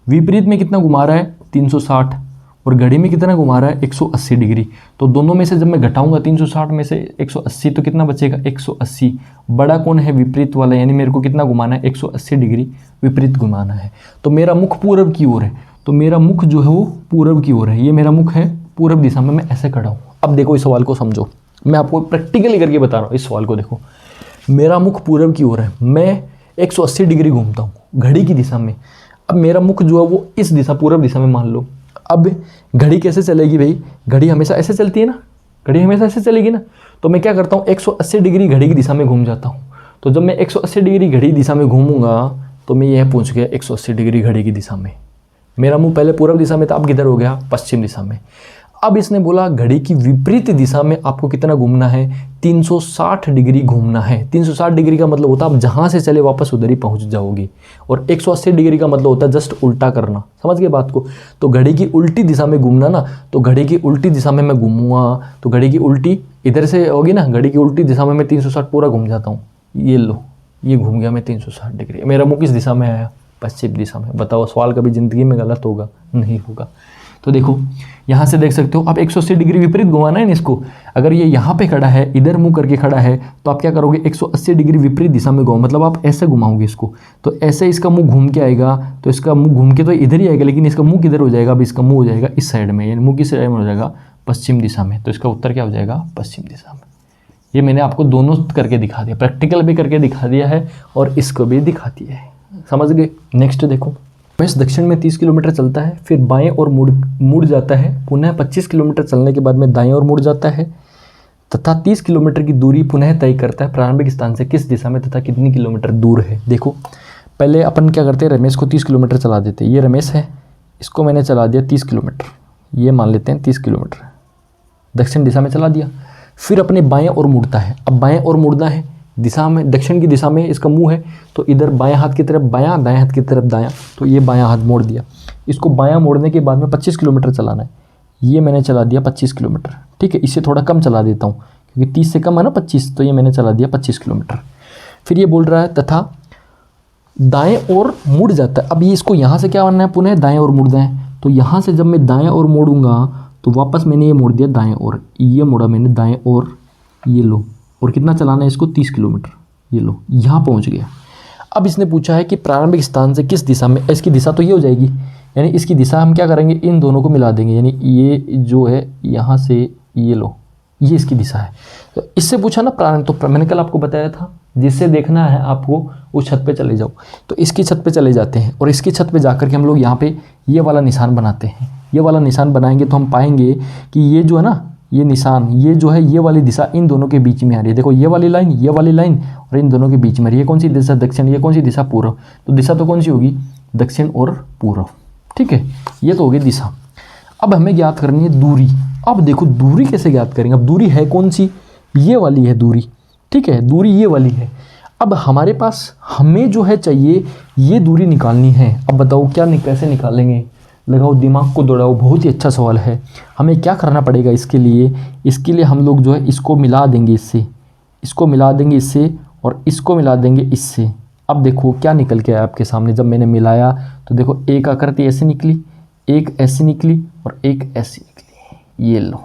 A: विपरीत में कितना घुमा रहा है 360 और घड़ी में कितना घुमा रहा है 180 डिग्री। तो दोनों में से जब मैं घटाऊंगा 360 में से 180 तो कितना बचेगा 180। बड़ा कौन है विपरीत वाला, यानी मेरे को कितना घुमाना है 180 डिग्री विपरीत घुमाना है। तो मेरा मुख पूर्व की ओर है, तो मेरा मुख जो है वो पूर्व की ओर है, ये मेरा मुख है पूर्व दिशा में, मैं ऐसे खड़ा हूँ। अब देखो इस सवाल को समझो, मैं आपको प्रैक्टिकली करके बता रहा हूँ। इस सवाल को देखो, मेरा मुख पूर्व की ओर है, मैं 180 डिग्री घूमता हूँ घड़ी की दिशा में। अब मेरा मुख जो है वो इस दिशा पूर्व दिशा में मान लो। अब घड़ी कैसे चलेगी भाई, घड़ी हमेशा ऐसे चलती है ना, घड़ी हमेशा ऐसे चलेगी ना। तो मैं क्या करता हूँ 180 डिग्री घड़ी की दिशा में घूम जाता हूँ। तो जब मैं 180 डिग्री घड़ी दिशा में घूमूंगा तो मैं यह पहुँच गया 180 डिग्री घड़ी की दिशा में। मेरा मुंह पहले पूर्व दिशा में था, अब किधर हो गया पश्चिम दिशा में। अब इसने बोला घड़ी की विपरीत दिशा में आपको कितना घूमना है 360 डिग्री घूमना है। 360 डिग्री का मतलब होता है आप जहाँ से चले वापस उधर ही पहुँच जाओगे, और 180 डिग्री का मतलब होता है जस्ट उल्टा करना। समझ गए बात को। तो घड़ी की उल्टी दिशा में घूमना ना, तो घड़ी की उल्टी दिशा में मैं घूमूंगा तो घड़ी की उल्टी इधर से होगी ना, घड़ी की उल्टी दिशा में मैं 360 पूरा घूम जाता हूँ। ये लो, ये घूम गया मैं 360 डिग्री। मेरा मुँह किस दिशा में आया, पश्चिम दिशा में। बताओ सवाल कभी ज़िंदगी में गलत होगा? नहीं होगा। तो देखो यहाँ से देख सकते हो, आप 180 डिग्री विपरीत घुमाना है ना इसको। अगर ये यहाँ पे खड़ा है, इधर मुंह करके खड़ा है, तो आप क्या करोगे 180 डिग्री विपरीत दिशा में घुमाओ, मतलब आप ऐसे घुमाओगे इसको। तो ऐसे इसका मुंह घूम के आएगा, तो इसका मुंह घूम के तो इधर ही आएगा, लेकिन इसका मुंह किधर हो जाएगा, अब इसका मुंह हो जाएगा इस साइड में, यानी मुंह किस साइड में हो जाएगा, पश्चिम दिशा में। तो इसका उत्तर क्या हो जाएगा, पश्चिम दिशा में। ये मैंने आपको दोनों करके दिखा दिया, प्रैक्टिकल भी करके दिखा दिया है और इसको भी दिखा दिया है। समझ गए। नेक्स्ट देखो, रमेश दक्षिण में 30 किलोमीटर चलता है, फिर बाएं और मुड़ जाता है, पुनः 25 किलोमीटर चलने के बाद में दाएं और मुड़ जाता है तथा 30 किलोमीटर की दूरी पुनः तय करता है प्रारंभिक स्थान से किस दिशा में तथा कितनी किलोमीटर दूर है। देखो पहले अपन क्या करते हैं, रमेश को 30 किलोमीटर चला देते हैं। ये रमेश है, इसको मैंने चला दिया 30 किलोमीटर, ये मान लेते हैं 30 किलोमीटर दक्षिण दिशा में चला दिया। फिर अपने बाएं और मुड़ता है। अब बाएं और मुड़ना है दिशा में, दक्षिण की दिशा में इसका मुंह है, तो इधर बाएं हाथ की तरफ बायां, दाएं हाथ की तरफ दायां, तो ये बायां हाथ मोड़ दिया। इसको बायां मोड़ने के बाद में 25 किलोमीटर चलाना है, ये मैंने चला दिया 25 किलोमीटर। ठीक है, इससे थोड़ा कम चला देता हूँ क्योंकि 30 से कम है ना 25, तो ये मैंने चला दिया 25 किलोमीटर। फिर ये बोल रहा है तथा दाएं ओर मुड़ जाता है। अब ये इसको यहाँ से क्या बनना है, पुनः दाएं ओर मुड़ना है। तो यहाँ से जब मैं दाएं ओर मोड़ूंगा तो वापस मैंने ये मोड़ दिया दाएं ओर, ये मोड़ा मैंने दाएं ओर, ये लो, और कितना चलाना है इसको 30 किलोमीटर, ये लो यहाँ पहुँच गया। अब इसने पूछा है कि प्रारंभिक स्थान से किस दिशा में, इसकी दिशा तो ये हो जाएगी, यानी इसकी दिशा हम क्या करेंगे, इन दोनों को मिला देंगे, यानी ये जो है यहाँ से ये लो, ये इसकी दिशा है। तो इससे पूछा ना प्रारंभ, तो मैंने कल आपको बताया था जिससे देखना है आपको उस छत पे चले जाओ। तो इसकी छत पे चले जाते हैं और इसकी छत पे जाकर के हम लोग यहाँ पे ये वाला निशान बनाते हैं। ये वाला निशान बनाएंगे तो हम पाएंगे कि ये जो है ना, ये निशान, ये जो है ये वाली दिशा इन दोनों के बीच में आ रही है। देखो ये वाली लाइन और इन दोनों के बीच में आ रही है। ये कौन सी दिशा, दक्षिण, ये कौन सी दिशा, पूर्व। तो दिशा तो कौन सी होगी, दक्षिण और पूर्व, ठीक है, ये तो होगी दिशा। अब हमें ज्ञात करनी है दूरी। अब देखो दूरी कैसे ज्ञात करेंगे, अब दूरी है कौन सी, ये वाली है दूरी, ठीक है, दूरी ये वाली है। अब हमारे पास हमें जो है चाहिए ये दूरी निकालनी है। अब बताओ क्या कैसे निकालेंगे, लगाओ दिमाग को दौड़ाओ, बहुत ही अच्छा सवाल है। हमें क्या करना पड़ेगा इसके लिए हम लोग जो है इसको मिला देंगे इससे, इसको मिला देंगे इससे, और इसको मिला देंगे इससे। अब देखो क्या निकल के आया आपके सामने, जब मैंने मिलाया तो देखो एक आकृति ऐसे निकली, एक ऐसी निकली और एक ऐसी निकली, ये लो।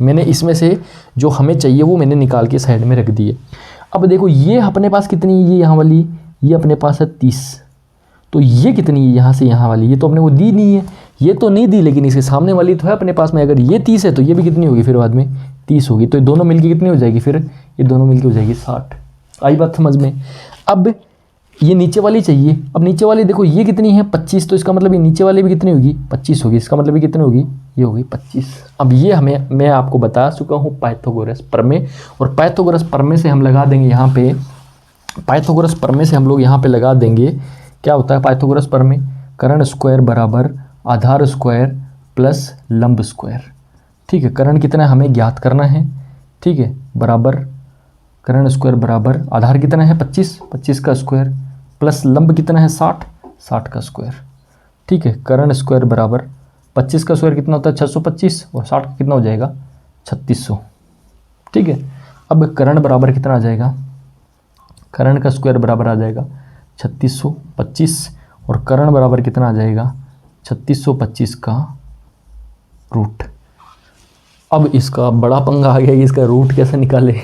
A: मैंने इसमें से जो हमें चाहिए वो मैंने निकाल के साइड में रख दिए। अब देखो ये अपने पास कितनी, ये यहाँ वाली, ये अपने पास है 30, तो ये कितनी है यहाँ से यहाँ वाली, ये तो अपने को दी नहीं है, ये तो नहीं दी, लेकिन इसके सामने वाली तो है अपने पास में। अगर ये 30 है तो ये भी कितनी होगी फिर बाद में 30 होगी। तो ये दोनों मिलके कितनी हो जाएगी फिर, ये दोनों मिलके हो जाएगी 60। आई बात समझ में। अब ये नीचे वाली चाहिए। अब नीचे वाली देखो ये कितनी है 25, तो इसका मतलब ये नीचे वाली भी कितनी होगी 25 होगी। इसका मतलब ये कितनी होगी, ये होगी 25। अब ये हमें, मैं आपको बता चुका हूँ पाइथागोरस प्रमेय, और पाइथागोरस प्रमेय से हम लगा देंगे यहाँ पे, पाइथागोरस प्रमेय से हम लोग यहाँ पे लगा देंगे, क्या होता है पाइथागोरस प्रमेय, कर्ण स्क्वायर बराबर आधार स्क्वायर प्लस लंब स्क्वायर, ठीक है। कर्ण कितना हमें ज्ञात करना है, ठीक है, बराबर कर्ण स्क्वायर बराबर आधार कितना है 25, 25 का स्क्वायर प्लस लंब कितना है 60, 60 का स्क्वायर, ठीक है। कर्ण स्क्वायर बराबर 25 का स्क्वायर कितना होता है 625, और 60 का कितना हो जाएगा 3600, ठीक है। अब कर्ण बराबर कितना आ जाएगा, कर्ण का स्क्वायर बराबर आ जाएगा 3625, और कर्ण बराबर कितना आ जाएगा 3625 का रूट। अब इसका बड़ा पंगा आ गया कि इसका रूट कैसे निकाले।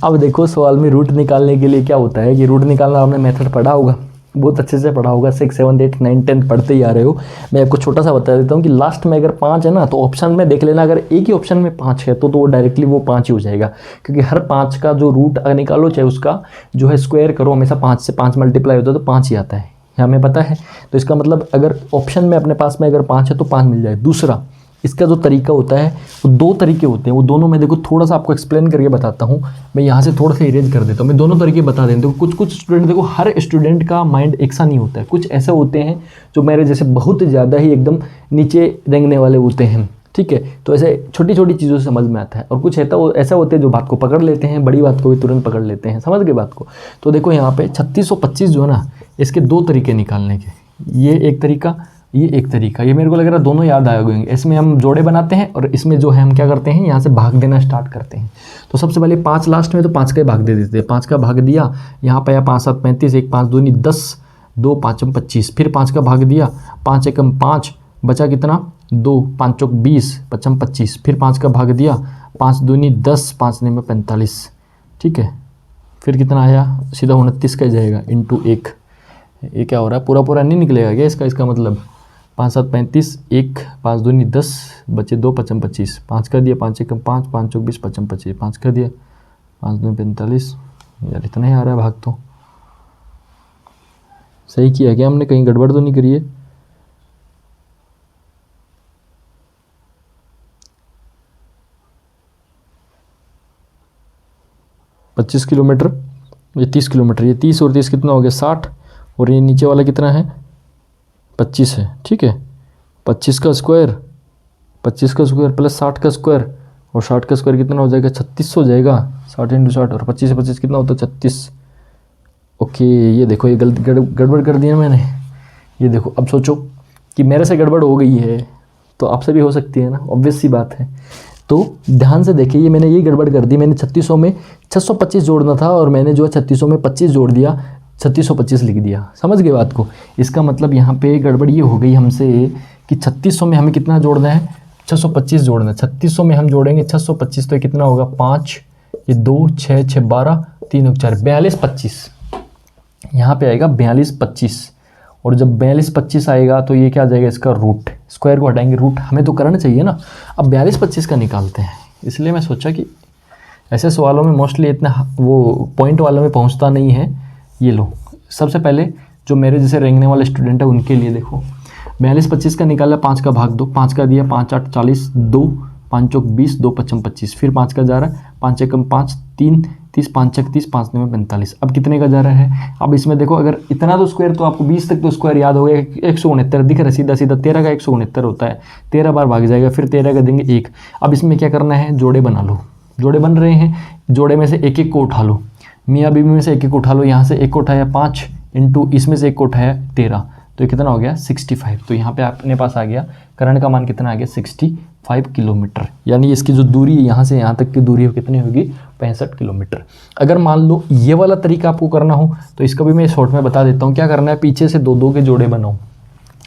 A: अब देखो सवाल में रूट निकालने के लिए क्या होता है कि रूट निकालना आपने मेथड पढ़ा होगा, बहुत अच्छे से पढ़ा होगा, 6, 7, 8, 9, 10 पढ़ते ही आ रहे हो। मैं आपको छोटा सा बता देता हूँ कि लास्ट में अगर 5 है ना तो ऑप्शन में देख लेना, अगर एक ही ऑप्शन में 5 है तो वो डायरेक्टली वो 5 ही हो जाएगा, क्योंकि हर 5 का जो रूट अगर निकालो चाहे उसका जो है स्क्वायर करो, हमेशा 5 से 5 मल्टीप्लाई होता है तो 5 ही आता है, हमें पता है। तो इसका मतलब अगर ऑप्शन में अपने पास में अगर 5 है तो 5 मिल जाए। दूसरा इसका जो तरीका होता है वो 2 तरीके होते हैं, वो दोनों मैं देखो थोड़ा सा आपको एक्सप्लेन करके बताता हूँ। मैं यहाँ से थोड़ा सा इरेज कर देता हूँ, मैं दोनों तरीके बता देता हूँ। कुछ स्टूडेंट देखो, हर स्टूडेंट का माइंड एक सा नहीं होता है, कुछ ऐसे होते हैं जो मेरे जैसे बहुत ज़्यादा ही एकदम नीचे रेंगने वाले होते हैं, ठीक है। तो ऐसे छोटी छोटी चीज़ों से समझ में आता है, और कुछ ऐसा होते हैं जो बात को पकड़ लेते हैं, बड़ी बात को भी तुरंत पकड़ लेते हैं, समझ गए बात को। तो देखो यहाँ पे 3625 जो है ना, इसके 2 तरीके निकालने के, ये एक तरीका, ये एक तरीका, ये मेरे को लग रहा है दोनों याद आ गए। इसमें हम जोड़े बनाते हैं और इसमें जो है हम क्या करते हैं, यहाँ से भाग देना स्टार्ट करते हैं। तो सबसे पहले 5 लास्ट में, तो 5 का भाग दे देते हैं। 5 का भाग दिया, यहाँ पे आया 5 7 35, 1 5 2 10, 2 5 25, फिर 5 का भाग दिया, 5 1 5, बचा कितना 2, 5 चौक 20, 5 25, फिर 5 का भाग दिया, 5 2 10, 5 9 45, ठीक है। फिर कितना आया, सीधा 29 का जाएगा इंटू 1। ये क्या हो रहा है, पूरा पूरा नहीं निकलेगा क्या इसका मतलब 5 7 35, 1 5 2 10, बचे 2 5 25, 5 का दिया, 5 1 5, 5 चौक 20, 5 25, 5 का दिया, 5 2 45, यार इतना ही आ रहा है भाग। तो सही किया क्या हमने, कहीं गड़बड़ तो नहीं करी है। पच्चीस किलोमीटर, ये 30 किलोमीटर, ये 30 और 30 कितना हो गया 60, और ये नीचे वाला कितना है 25 है, ठीक है। 25 का स्क्वायर, 25 का स्क्वायर प्लस 60 का स्क्वायर, और 60 का स्क्वायर कितना हो जाएगा 36 हो जाएगा, 60 × 60, और 25 से 25 कितना होता है 36। ओके, ये देखो ये गड़बड़ कर दिया मैंने। ये देखो, अब सोचो कि मेरे से गड़बड़ हो गई है तो आपसे भी हो सकती है ना, ऑब्वियस सी बात है। तो ध्यान से देखिए, ये मैंने ये गड़बड़ कर दी, मैंने 3600 में 625 जोड़ना था और मैंने जो है 3600 में 25 जोड़ दिया, 3625 लिख दिया। समझ गए बात को? इसका मतलब यहाँ पे गड़बड़ ये हो गई हमसे कि 3600 में हमें कितना जोड़ना है, 625 जोड़ना है। 3600 में हम जोड़ेंगे 625 तो ये कितना होगा, 5, ये 2, 6, 6, 12, 3, 4, 42, 25। यहाँ पे आएगा 42, 25। और जब 42, 25 आएगा तो ये क्या आ जाएगा, इसका रूट। स्क्वायर को हटाएंगे, रूट हमें तो करना चाहिए ना। अब 42, 25 का निकालते हैं। इसलिए मैं सोचा कि ऐसे सवालों में मोस्टली इतना वो पॉइंट वालों में पहुंचता नहीं है। ये लो, सबसे पहले जो मेरे जैसे रेंगने वाले स्टूडेंट है उनके लिए देखो, 42, 25 का निकाला, 5 का भाग दो, 5 का दिया, 5, 8, 40, 2, 5 चौक 20, 2, 55, 25, फिर 5 का जा रहा है, 5 एकम 5, 3, 30, 5 चक 30, 5 9 45। अब कितने का जा रहा है? अब इसमें देखो, अगर इतना तो स्क्वायर तो आपको 20 तक तो स्क्वायर याद हो गया, 169 दिख रहा है सीधा सीधा, 13 का 169 होता है, 13 बार भाग जाएगा, फिर 13 का देंगे 1। अब इसमें क्या करना है, जोड़े बना लो। जोड़े बन रहे हैं, जोड़े में से एक एक को उठा लो, मियाँ बीवी में से एक एक उठा लो। यहाँ से एक को उठाया 5 इंटू इसमें से एक को उठाया 13, तो ये कितना हो गया, 65। तो यहाँ पे अपने पास आ गया करंट का मान कितना आ गया, 65 किलोमीटर। यानी इसकी जो दूरी है यहाँ से यहाँ तक की दूरी कितनी होगी, 65 किलोमीटर। अगर मान लो ये वाला तरीका आपको करना हो तो इसका भी मैं शॉर्ट में बता देता हूँ। क्या करना है, पीछे से 2 2 के जोड़े बनाओ।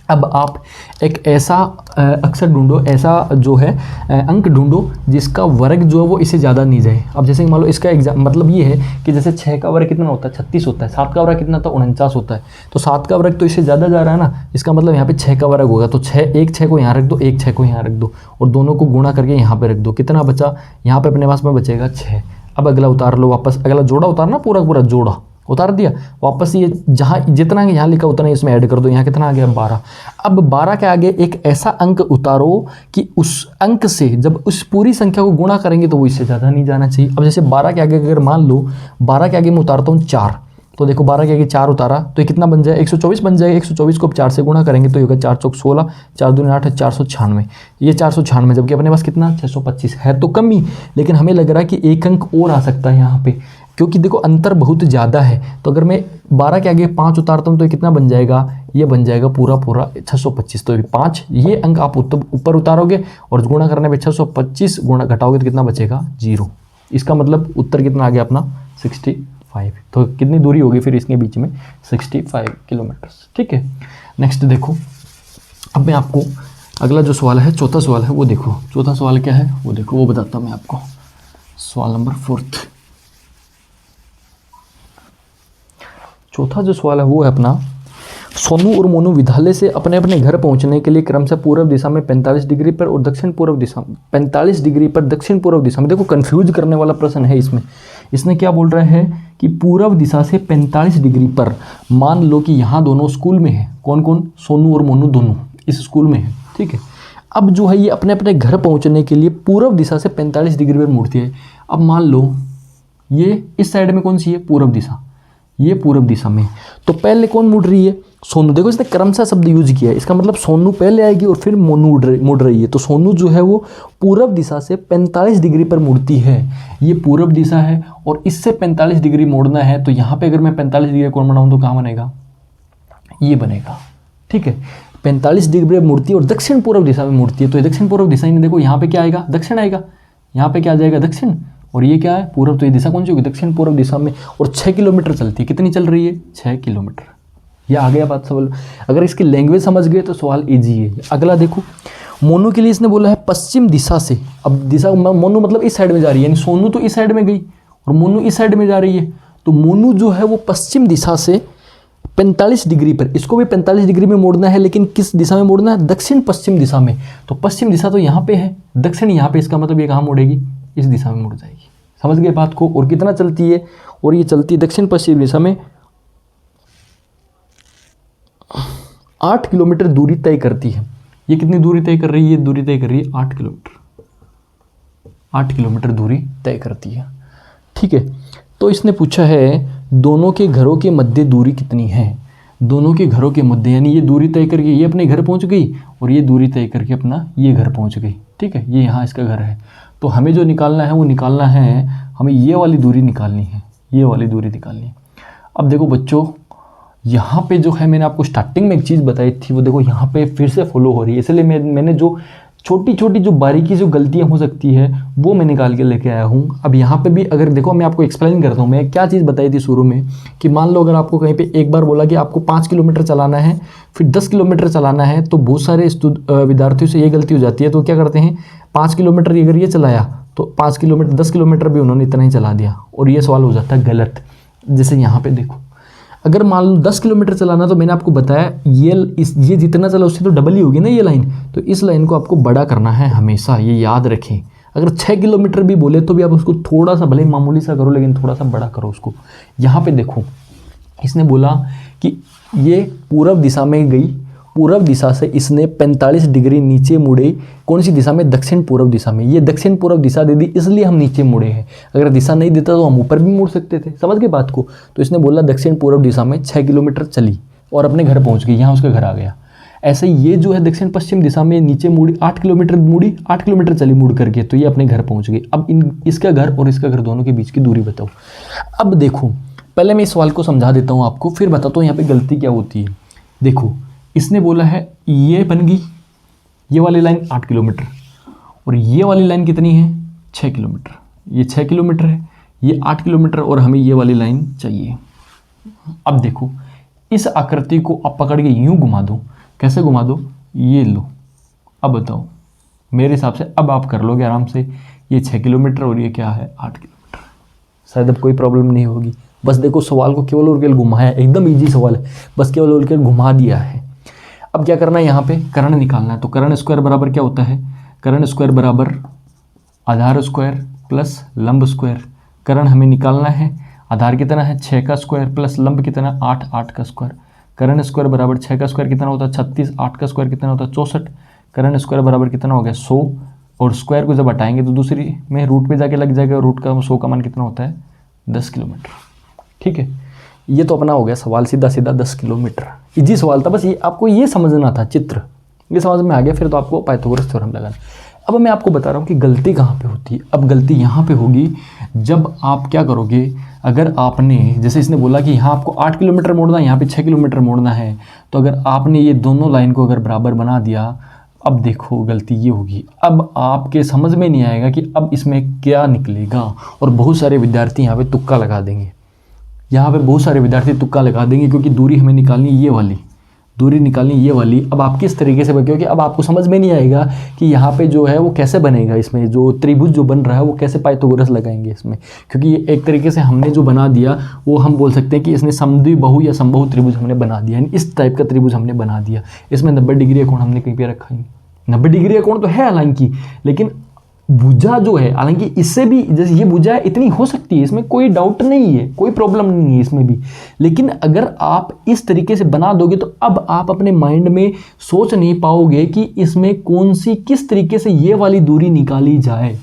A: अब आप एक ऐसा अक्षर ढूंढो, ऐसा जो है अंक ढूंढो जिसका वर्ग जो है वो इससे ज़्यादा नहीं जाए। अब जैसे मान लो इसका मतलब ये है कि जैसे 6 का वर्ग कितना होता है, 36 होता है, 7 का वर्ग कितना था, 49 होता है। तो 7 का वर्ग तो इससे ज़्यादा जा रहा है ना, इसका मतलब यहाँ पे 6 का वर्ग होगा। तो 6 को यहाँ रख दो, 1 6 को यहाँ रख दो और दोनों को गुणा करके यहाँ पे रख दो। कितना बचा, यहाँ पे अपने पास में बचेगा 6। अब अगला उतार लो वापस, अगला जोड़ा उतारना, पूरा जोड़ा उतार दिया वापस। ये जहाँ जितना यहाँ लिखा उतना ही इसमें ऐड कर दो। यहाँ कितना आ गया, 12। अब 12 के आगे एक ऐसा अंक उतारो कि उस अंक से जब उस पूरी संख्या को गुणा करेंगे तो वो इससे ज़्यादा नहीं जाना चाहिए। अब जैसे 12 के आगे अगर मान लो 12 के आगे मैं उतारता हूँ 4, तो देखो 12 के आगे 4 उतारा तो ये कितना बन जाए, 124 बन जाएगा। 124 को 4 से गुणा करेंगे तो ये होगा 4 चौक 16, 4 दूनी 8, 496। ये 496, जबकि अपने पास कितना 625 है तो कम ही, लेकिन हमें लग रहा है कि एक अंक और आ सकता है यहाँ पे, क्योंकि देखो अंतर बहुत ज़्यादा है। तो अगर मैं 12 के आगे 5 उतारता हूँ तो ये कितना बन जाएगा, ये बन जाएगा पूरा 625। तो 5 ये अंक आप ऊपर उतारोगे और गुणा करने पे 625 गुणा घटाओगे तो कितना बचेगा, 0। इसका मतलब उत्तर कितना आ गया अपना, 65। तो कितनी दूरी होगी फिर इसके बीच में, 65 किलोमीटर। ठीक है, नेक्स्ट देखो। अब मैं आपको अगला जो सवाल है, चौथा सवाल है वो देखो। चौथा सवाल क्या है वो देखो, वो बताता हूँ मैं आपको। सवाल नंबर 4। चौथा जो सवाल है वो है अपना, सोनू और मोनू विद्यालय से अपने अपने घर पहुंचने के लिए क्रमशः पूर्व दिशा में 45 डिग्री पर और दक्षिण पूर्व दिशा 45 डिग्री पर दक्षिण पूर्व दिशा में। देखो कंफ्यूज करने वाला प्रश्न है इसमें। इसने क्या बोल रहा है कि पूर्व दिशा से 45 डिग्री पर, मान लो कि यहाँ दोनों स्कूल में है, कौन कौन, सोनू और मोनू दोनों इस स्कूल में है। ठीक है, अब जो है ये अपने अपने घर पहुँचने के लिए पूर्व दिशा से 45 डिग्री पर मुड़ती है। अब मान लो ये इस साइड में कौन सी है, पूर्व दिशा, ये पूर्व दिशा में। तो पहले कौन मुड़ रही है, सोनू। देखो इसने क्रमशः शब्द यूज किया है, इसका मतलब सोनू पहले आएगी और फिर मोनू मुड़ रही है। तो सोनू जो है वो पूर्व दिशा से 45 डिग्री पर मुड़ती है। ये पूर्व दिशा है और इससे 45 डिग्री मोड़ना है। तो यहाँ पे अगर मैं 45 डिग्री कोण बनाऊँ तो कहाँ बनेगा, ये बनेगा। ठीक है, 45 डिग्री पर मुड़ती है और दक्षिण पूर्व दिशा में मुड़ती है। तो दक्षिण पूर्व दिशा ही, देखो यहाँ पे क्या आएगा, दक्षिण आएगा, यहाँ पे क्या आ जाएगा, दक्षिण, और ये क्या है, पूर्व। तो ये दिशा कौन सी होगी, दक्षिण पूर्व दिशा में। और 6 किलोमीटर चलती है। कितनी चल रही है, 6 किलोमीटर। ये आ गया बात सवाल। अगर इसकी लैंग्वेज समझ गए तो सवाल इजी है। अगला देखो, मोनू के लिए इसने बोला है पश्चिम दिशा से। अब दिशा मोनू मतलब इस साइड में जा रही है, यानी सोनू तो इस साइड में गई और मोनू इस साइड में जा रही है। तो मोनू जो है वो पश्चिम दिशा से 45 डिग्री पर, इसको भी 45 डिग्री में मोड़ना है, लेकिन किस दिशा में मोड़ना है, दक्षिण पश्चिम दिशा में। तो पश्चिम दिशा तो यहाँ पे है, दक्षिण यहाँ पे, इसका मतलब ये कहाँ मुड़ेगी, इस दिशा में मुड़ जाएगी। समझ गए बात को। और कितना चलती है, और ये चलती है दक्षिण पश्चिम दिशा में 8 किलोमीटर दूरी तय करती है। ये कितनी दूरी तय कर रही है, दूरी तय कर रही है 8 किलोमीटर। 8 किलोमीटर दूरी तय करती है। ठीक है, तो इसने पूछा है दोनों के घरों के मध्य दूरी कितनी है। दोनों के घरों के मध्य, यानी ये दूरी तय करके ये अपने घर पहुंच गई और ये दूरी तय करके अपना ये घर पहुंच गई। ठीक है, ये यहाँ इसका घर है। तो हमें जो निकालना है वो निकालना है, हमें ये वाली दूरी निकालनी है, ये वाली दूरी निकालनी है। अब देखो बच्चों, यहाँ पे जो है मैंने आपको स्टार्टिंग में एक चीज़ बताई थी, वो देखो यहाँ पे फिर से फॉलो हो रही है। इसलिए मैंने जो छोटी छोटी जो बारीकी जो गलतियां हो सकती है वो मैं निकाल के लेके आया हूँ। अब यहाँ पे भी अगर देखो, मैं आपको एक्सप्लेन करता हूँ, मैं क्या चीज़ बताई थी शुरू में कि मान लो अगर आपको कहीं पे एक बार बोला कि आपको 5 किलोमीटर चलाना है, फिर 10 किलोमीटर चलाना है, तो बहुत सारे विद्यार्थियों से ये गलती हो जाती है। तो क्या करते हैं, 5 किलोमीटर अगर ये चलाया तो 5 किलोमीटर 10 किलोमीटर भी उन्होंने इतना ही चला दिया, और ये सवाल हो जाता है गलत। जैसे यहाँ पे देखो, अगर मान लो 10 किलोमीटर चलाना, तो मैंने आपको बताया ये जितना चला उससे तो डबल ही होगी ना ये लाइन, तो इस लाइन को आपको बड़ा करना है हमेशा, ये याद रखें। अगर 6 किलोमीटर भी बोले तो भी आप उसको थोड़ा सा, भले मामूली सा करो, लेकिन थोड़ा सा बड़ा करो उसको। यहाँ पे देखो, इसने बोला कि ये पूर्व दिशा में गई, पूर्व दिशा से इसने 45 डिग्री नीचे मुड़े, कौन सी दिशा में, दक्षिण पूर्व दिशा में। ये दक्षिण पूर्व दिशा दे दी इसलिए हम नीचे मुड़े हैं, अगर दिशा नहीं देता तो हम ऊपर भी मुड़ सकते थे। समझ गए बात को। तो इसने बोला दक्षिण पूर्व दिशा में 6 किलोमीटर चली और अपने घर पहुंच गई, यहाँ उसका घर आ गया। ऐसे ये जो है दक्षिण पश्चिम दिशा में नीचे मुड़ी, 8 किलोमीटर मुड़ी, 8 किलोमीटर चली मुड़ करके, तो ये अपने घर पहुंच गई। अब इसका घर और इसका घर दोनों के बीच की दूरी बताओ। अब देखो, पहले मैं इस सवाल को समझा देता हूँ आपको, फिर बताता हूँ यहाँ पे गलती क्या होती है। देखो, इसने बोला है ये बन गई ये वाली लाइन 8 किलोमीटर, और ये वाली लाइन कितनी है, 6 किलोमीटर। ये 6 किलोमीटर है, ये 8 किलोमीटर, और हमें ये वाली लाइन चाहिए। अब देखो, इस आकृति को आप पकड़ के यूं घुमा दो। कैसे घुमा दो, ये लो। अब बताओ मेरे हिसाब से, अब आप कर लोगे आराम से। ये 6 किलोमीटर और ये क्या है, 8 किलोमीटर। शायद अब कोई प्रॉब्लम नहीं होगी। बस देखो, सवाल को केवल और केवल घुमाया, एकदम ईजी सवाल है, बस केवल और केवल घुमा दिया है। अब क्या करना है, यहाँ पे कर्ण निकालना है। तो कर्ण स्क्वायर बराबर क्या होता है, कर्ण स्क्वायर बराबर आधार स्क्वायर प्लस लंब स्क्वायर। कर्ण हमें निकालना है, आधार कितना है 6 का स्क्वायर प्लस लंब कितना 8, 8 का स्क्वायर। कर्ण स्क्वायर बराबर 6 का स्क्वायर कितना होता है 36, 8 का स्क्वायर कितना होता है 64। कर्ण स्क्वायर बराबर कितना हो गया 100, और स्क्वायर को जब हटाएंगे तो दूसरी में रूट पे जाके लग जाएगा, रूट का 100 का मान कितना होता है 10 किलोमीटर। ठीक है, ये तो अपना हो गया सवाल, सीधा सीधा 10 किलोमीटर। इजी सवाल था, बस ये आपको ये समझना था, चित्र ये समझ में आ गया, फिर तो आपको पाइथागोरस थ्योरम लगाना। अब मैं आपको बता रहा हूँ कि गलती कहाँ पे होती है। अब गलती यहाँ पे होगी जब आप क्या करोगे, अगर आपने, जैसे इसने बोला कि यहाँ आपको 8 किलोमीटर मोड़ना है, यहाँ पे 6 किलोमीटर मोड़ना है, तो अगर आपने ये दोनों लाइन को अगर बराबर बना दिया, अब देखो गलती ये होगी, अब आपके समझ में नहीं आएगा कि अब इसमें क्या निकलेगा, और बहुत सारे विद्यार्थी यहाँ पे तुक्का लगा देंगे। यहाँ पे बहुत सारे विद्यार्थी तुक्का लगा देंगे, क्योंकि दूरी हमें निकालनी ये वाली, दूरी निकालनी ये वाली। अब आप किस तरीके से, क्योंकि अब आपको समझ में नहीं आएगा कि यहाँ पे जो है वो कैसे बनेगा, इसमें जो त्रिभुज जो बन रहा है वो कैसे पाइथागोरस लगाएंगे इसमें, क्योंकि ये एक तरीके से हमने जो बना दिया वो हम बोल सकते हैं कि इसने समद्विबाहु या समबाहु त्रिभुज हमने बना दिया, यानी इस टाइप का त्रिभुज हमने बना दिया। इसमें 90 डिग्री कोण हमने कहीं पे रखा ही, 90 डिग्री कोण तो है हालांकि, लेकिन भुजा जो है, हालांकि इससे भी, जैसे ये भुजा इतनी हो सकती है, इसमें कोई डाउट नहीं है, कोई प्रॉब्लम नहीं है इसमें भी, लेकिन अगर आप इस तरीके से बना दोगे तो अब आप अपने माइंड में सोच नहीं पाओगे कि इसमें कौन सी, किस तरीके से ये वाली दूरी निकाली जाए,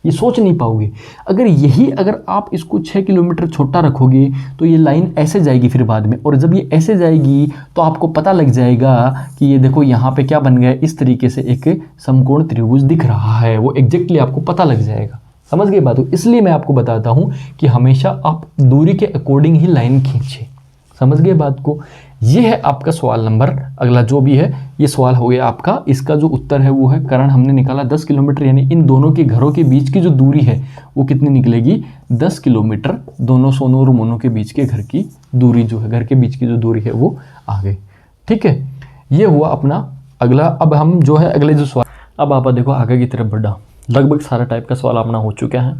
A: ये सोच नहीं पाओगे। अगर आप इसको 6 किलोमीटर छोटा रखोगे तो ये लाइन ऐसे जाएगी फिर बाद में, और जब ये ऐसे जाएगी तो आपको पता लग जाएगा कि ये देखो यहाँ पे क्या बन गया, इस तरीके से एक समकोण त्रिभुज दिख रहा है, वो एग्जैक्टली आपको पता लग जाएगा। समझ गए बात? इसलिए मैं आपको बताता हूँ कि हमेशा आप दूरी के अकॉर्डिंग ही लाइन खींचे। समझ गए बात को? ये है आपका सवाल नंबर, अगला जो भी है ये सवाल हो गया आपका। इसका जो उत्तर है वो है, कर्ण हमने निकाला 10 किलोमीटर, यानी इन दोनों के घरों के बीच की जो दूरी है वो कितनी निकलेगी, 10 किलोमीटर। दोनों सोनू और मोनू के बीच के घर की दूरी जो है, घर के बीच की जो दूरी है वो आ गई। ठीक है, ये हुआ अपना अगला। अब हम जो है अगले जो सवाल, अब आप देखो आगे की तरफ बढ़ा, लगभग सारा टाइप का सवाल अपना हो चुका है।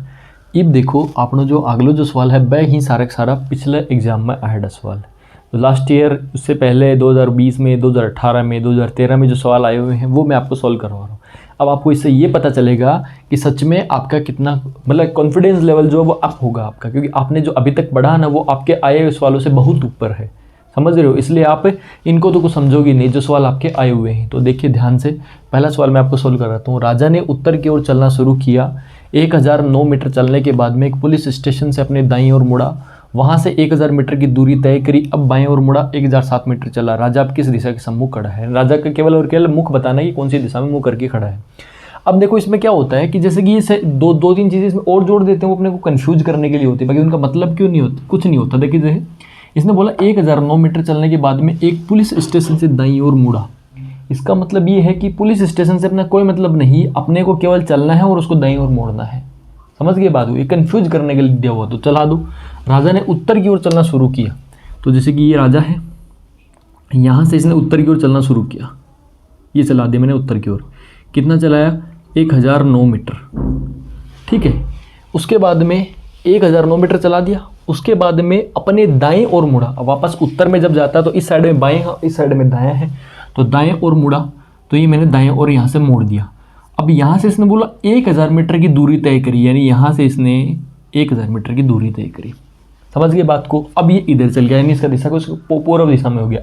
A: अब देखो आपने जो अगला जो सवाल है वह ही सारा पिछले एग्जाम में आया सवाल है। तो लास्ट ईयर, उससे पहले 2020 में, 2018 में, 2013 में जो सवाल आए हुए हैं वो मैं आपको सॉल्व करवा रहा हूँ। अब आपको इससे ये पता चलेगा कि सच में आपका कितना, मतलब कॉन्फिडेंस लेवल जो है वो अप होगा आपका, क्योंकि आपने जो अभी तक पढ़ा ना वो आपके आए हुए सवालों से बहुत ऊपर है। समझ रहे हो? इसलिए आप इनको तो कुछ समझोगे नहीं जो सवाल आपके आए हुए हैं। तो देखिए ध्यान से, पहला सवाल मैं आपको सोल्व कराता हूँ। राजा ने उत्तर की ओर चलना शुरू किया। 1009 मीटर चलने के बाद में एक पुलिस स्टेशन से अपने दाईं ओर मुड़ा, वहाँ से 1000 मीटर की दूरी तय करी। अब बाएं ओर मुड़ा, 1007 मीटर चला। राजा अब किस दिशा के सम्मुख खड़ा है? राजा का केवल और केवल मुख बताना है कि कौन सी दिशा में मुँह करके खड़ा है। अब देखो इसमें क्या होता है कि जैसे कि ये दो तीन चीज़ें इसमें और जोड़ देते हैं, वो अपने को कन्फ्यूज करने के लिए होती है, बाकी उनका मतलब क्यों नहीं होता, कुछ नहीं होता। देखिए जैसे इसने बोला 1009 मीटर चलने के बाद में एक पुलिस स्टेशन से दाईं ओर मुड़ा, इसका मतलब ये है कि पुलिस स्टेशन से अपना कोई मतलब नहीं, अपने को केवल चलना है और उसको दाईं ओर मोड़ना है। समझ गए बात हुई, कंफ्यूज करने के लिए दिया हुआ। तो चला दो। राजा ने उत्तर की ओर चलना शुरू किया। तो जैसे कि ये राजा है, यहाँ से इसने उत्तर की ओर चलना शुरू किया, ये चला दिया मैंने उत्तर की ओर। कितना चलाया? 1009 मीटर। ठीक है, उसके बाद में 1009 मीटर चला दिया। उसके बाद में अपने दाएं ओर मुड़ा। अब वापस उत्तर में जब जाता है तो इस साइड में बाएं है, इस साइड में दायां है, तो दाएं ओर मुड़ा। तो ये मैंने दाएं ओर यहाँ से मोड़ दिया। अब यहाँ से इसने बोला 1000 मीटर की दूरी तय करी, यानी यहाँ से इसने 1000 मीटर की दूरी तय करी। समझ गए बात को? अब ये इधर चल गया, यानी इसका दिशा कुछ पूर्व दिशा में हो गया।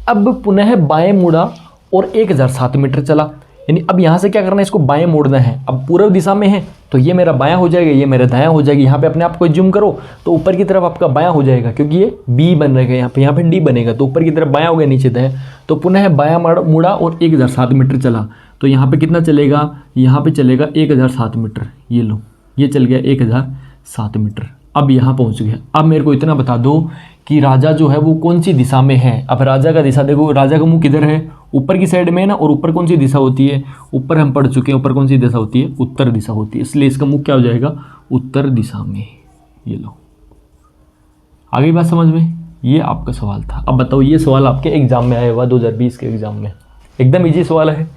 A: अब पुनः बाएं मुड़ा और 1007 मीटर चला, यानी अब यहाँ से क्या करना है, इसको बाएं मोड़ना है। अब पूर्व दिशा में है तो ये मेरा बायां हो जाएगा, ये मेरा दायां हो जाएगा। यहाँ पे अपने आप को जूम करो तो ऊपर की तरफ आपका बायां हो जाएगा, क्योंकि ये बी बन रहेगा, यहाँ पे डी बनेगा, तो ऊपर की तरफ बायां हो गया, नीचे दायां। तो पुनः बायां मुड़ा और 1007 मीटर चला। तो यहाँ पे कितना चलेगा? यहाँ पे चलेगा 1007 मीटर। ये लो, ये चल गया 1007 मीटर। अब यहाँ पहुँच गया। अब मेरे को इतना बता दो कि राजा जो है वो कौन सी दिशा में है। अब राजा का दिशा देखो, राजा का मुंह किधर है? ऊपर की साइड में है ना। और ऊपर कौन सी दिशा होती है? ऊपर हम पढ़ चुके हैं, ऊपर कौन सी दिशा होती है? उत्तर दिशा होती है। इसलिए इसका मुंह क्या हो जाएगा? उत्तर दिशा में। ये लो, आगे बात समझ में? ये आपका सवाल था। अब बताओ, ये सवाल आपके एग्जाम में आया हुआ 2020 के एग्जाम में, एकदम ईजी सवाल है।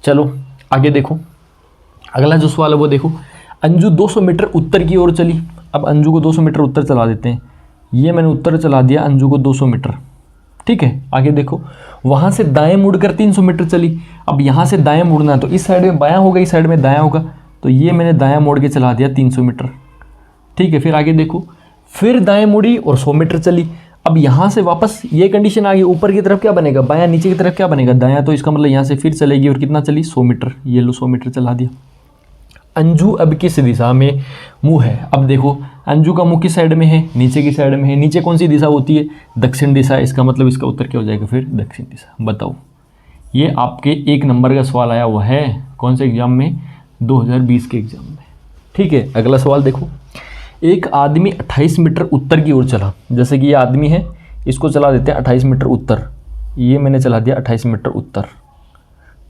A: चलो आगे देखो, अगला जो सवाल है वो देखो। अंजू 200 मीटर उत्तर की ओर चली। अब अंजू को 200 मीटर उत्तर चला देते हैं। ये मैंने उत्तर चला दिया अंजू को 200 मीटर। ठीक है, आगे देखो। वहाँ से दाएं मुड़कर 300 मीटर चली। अब यहाँ से दाएं मुड़ना है तो इस साइड में बायां होगा, इस साइड में दायां होगा, तो ये मैंने दायां मोड़ के चला दिया 300 मीटर। ठीक है, फिर आगे देखो। फिर दाएं मुड़ी और 100 मीटर चली। अब यहाँ से वापस ये कंडीशन आ गई, ऊपर की तरफ क्या बनेगा? बायां, नीचे की तरफ क्या बनेगा? दायां। तो इसका मतलब यहाँ से फिर चलेगी और कितना चली? 100 मीटर। ये लो, 100 मीटर चला दिया। अंजू अब किस दिशा में मुंह है? अब देखो, अंजू का मुंह किस साइड में है? नीचे की साइड में है। नीचे कौन सी दिशा होती है? दक्षिण दिशा। इसका मतलब इसका उत्तर क्या हो जाएगा फिर? दक्षिण दिशा। बताओ, ये आपके 1 नंबर का सवाल आया हुआ है। कौन से एग्जाम में? 2020 के एग्जाम में। ठीक है, अगला सवाल देखो। एक आदमी 28 मीटर उत्तर की ओर चला। जैसे कि ये आदमी है, इसको चला देते हैं 28 मीटर उत्तर। ये मैंने चला दिया 28 मीटर उत्तर।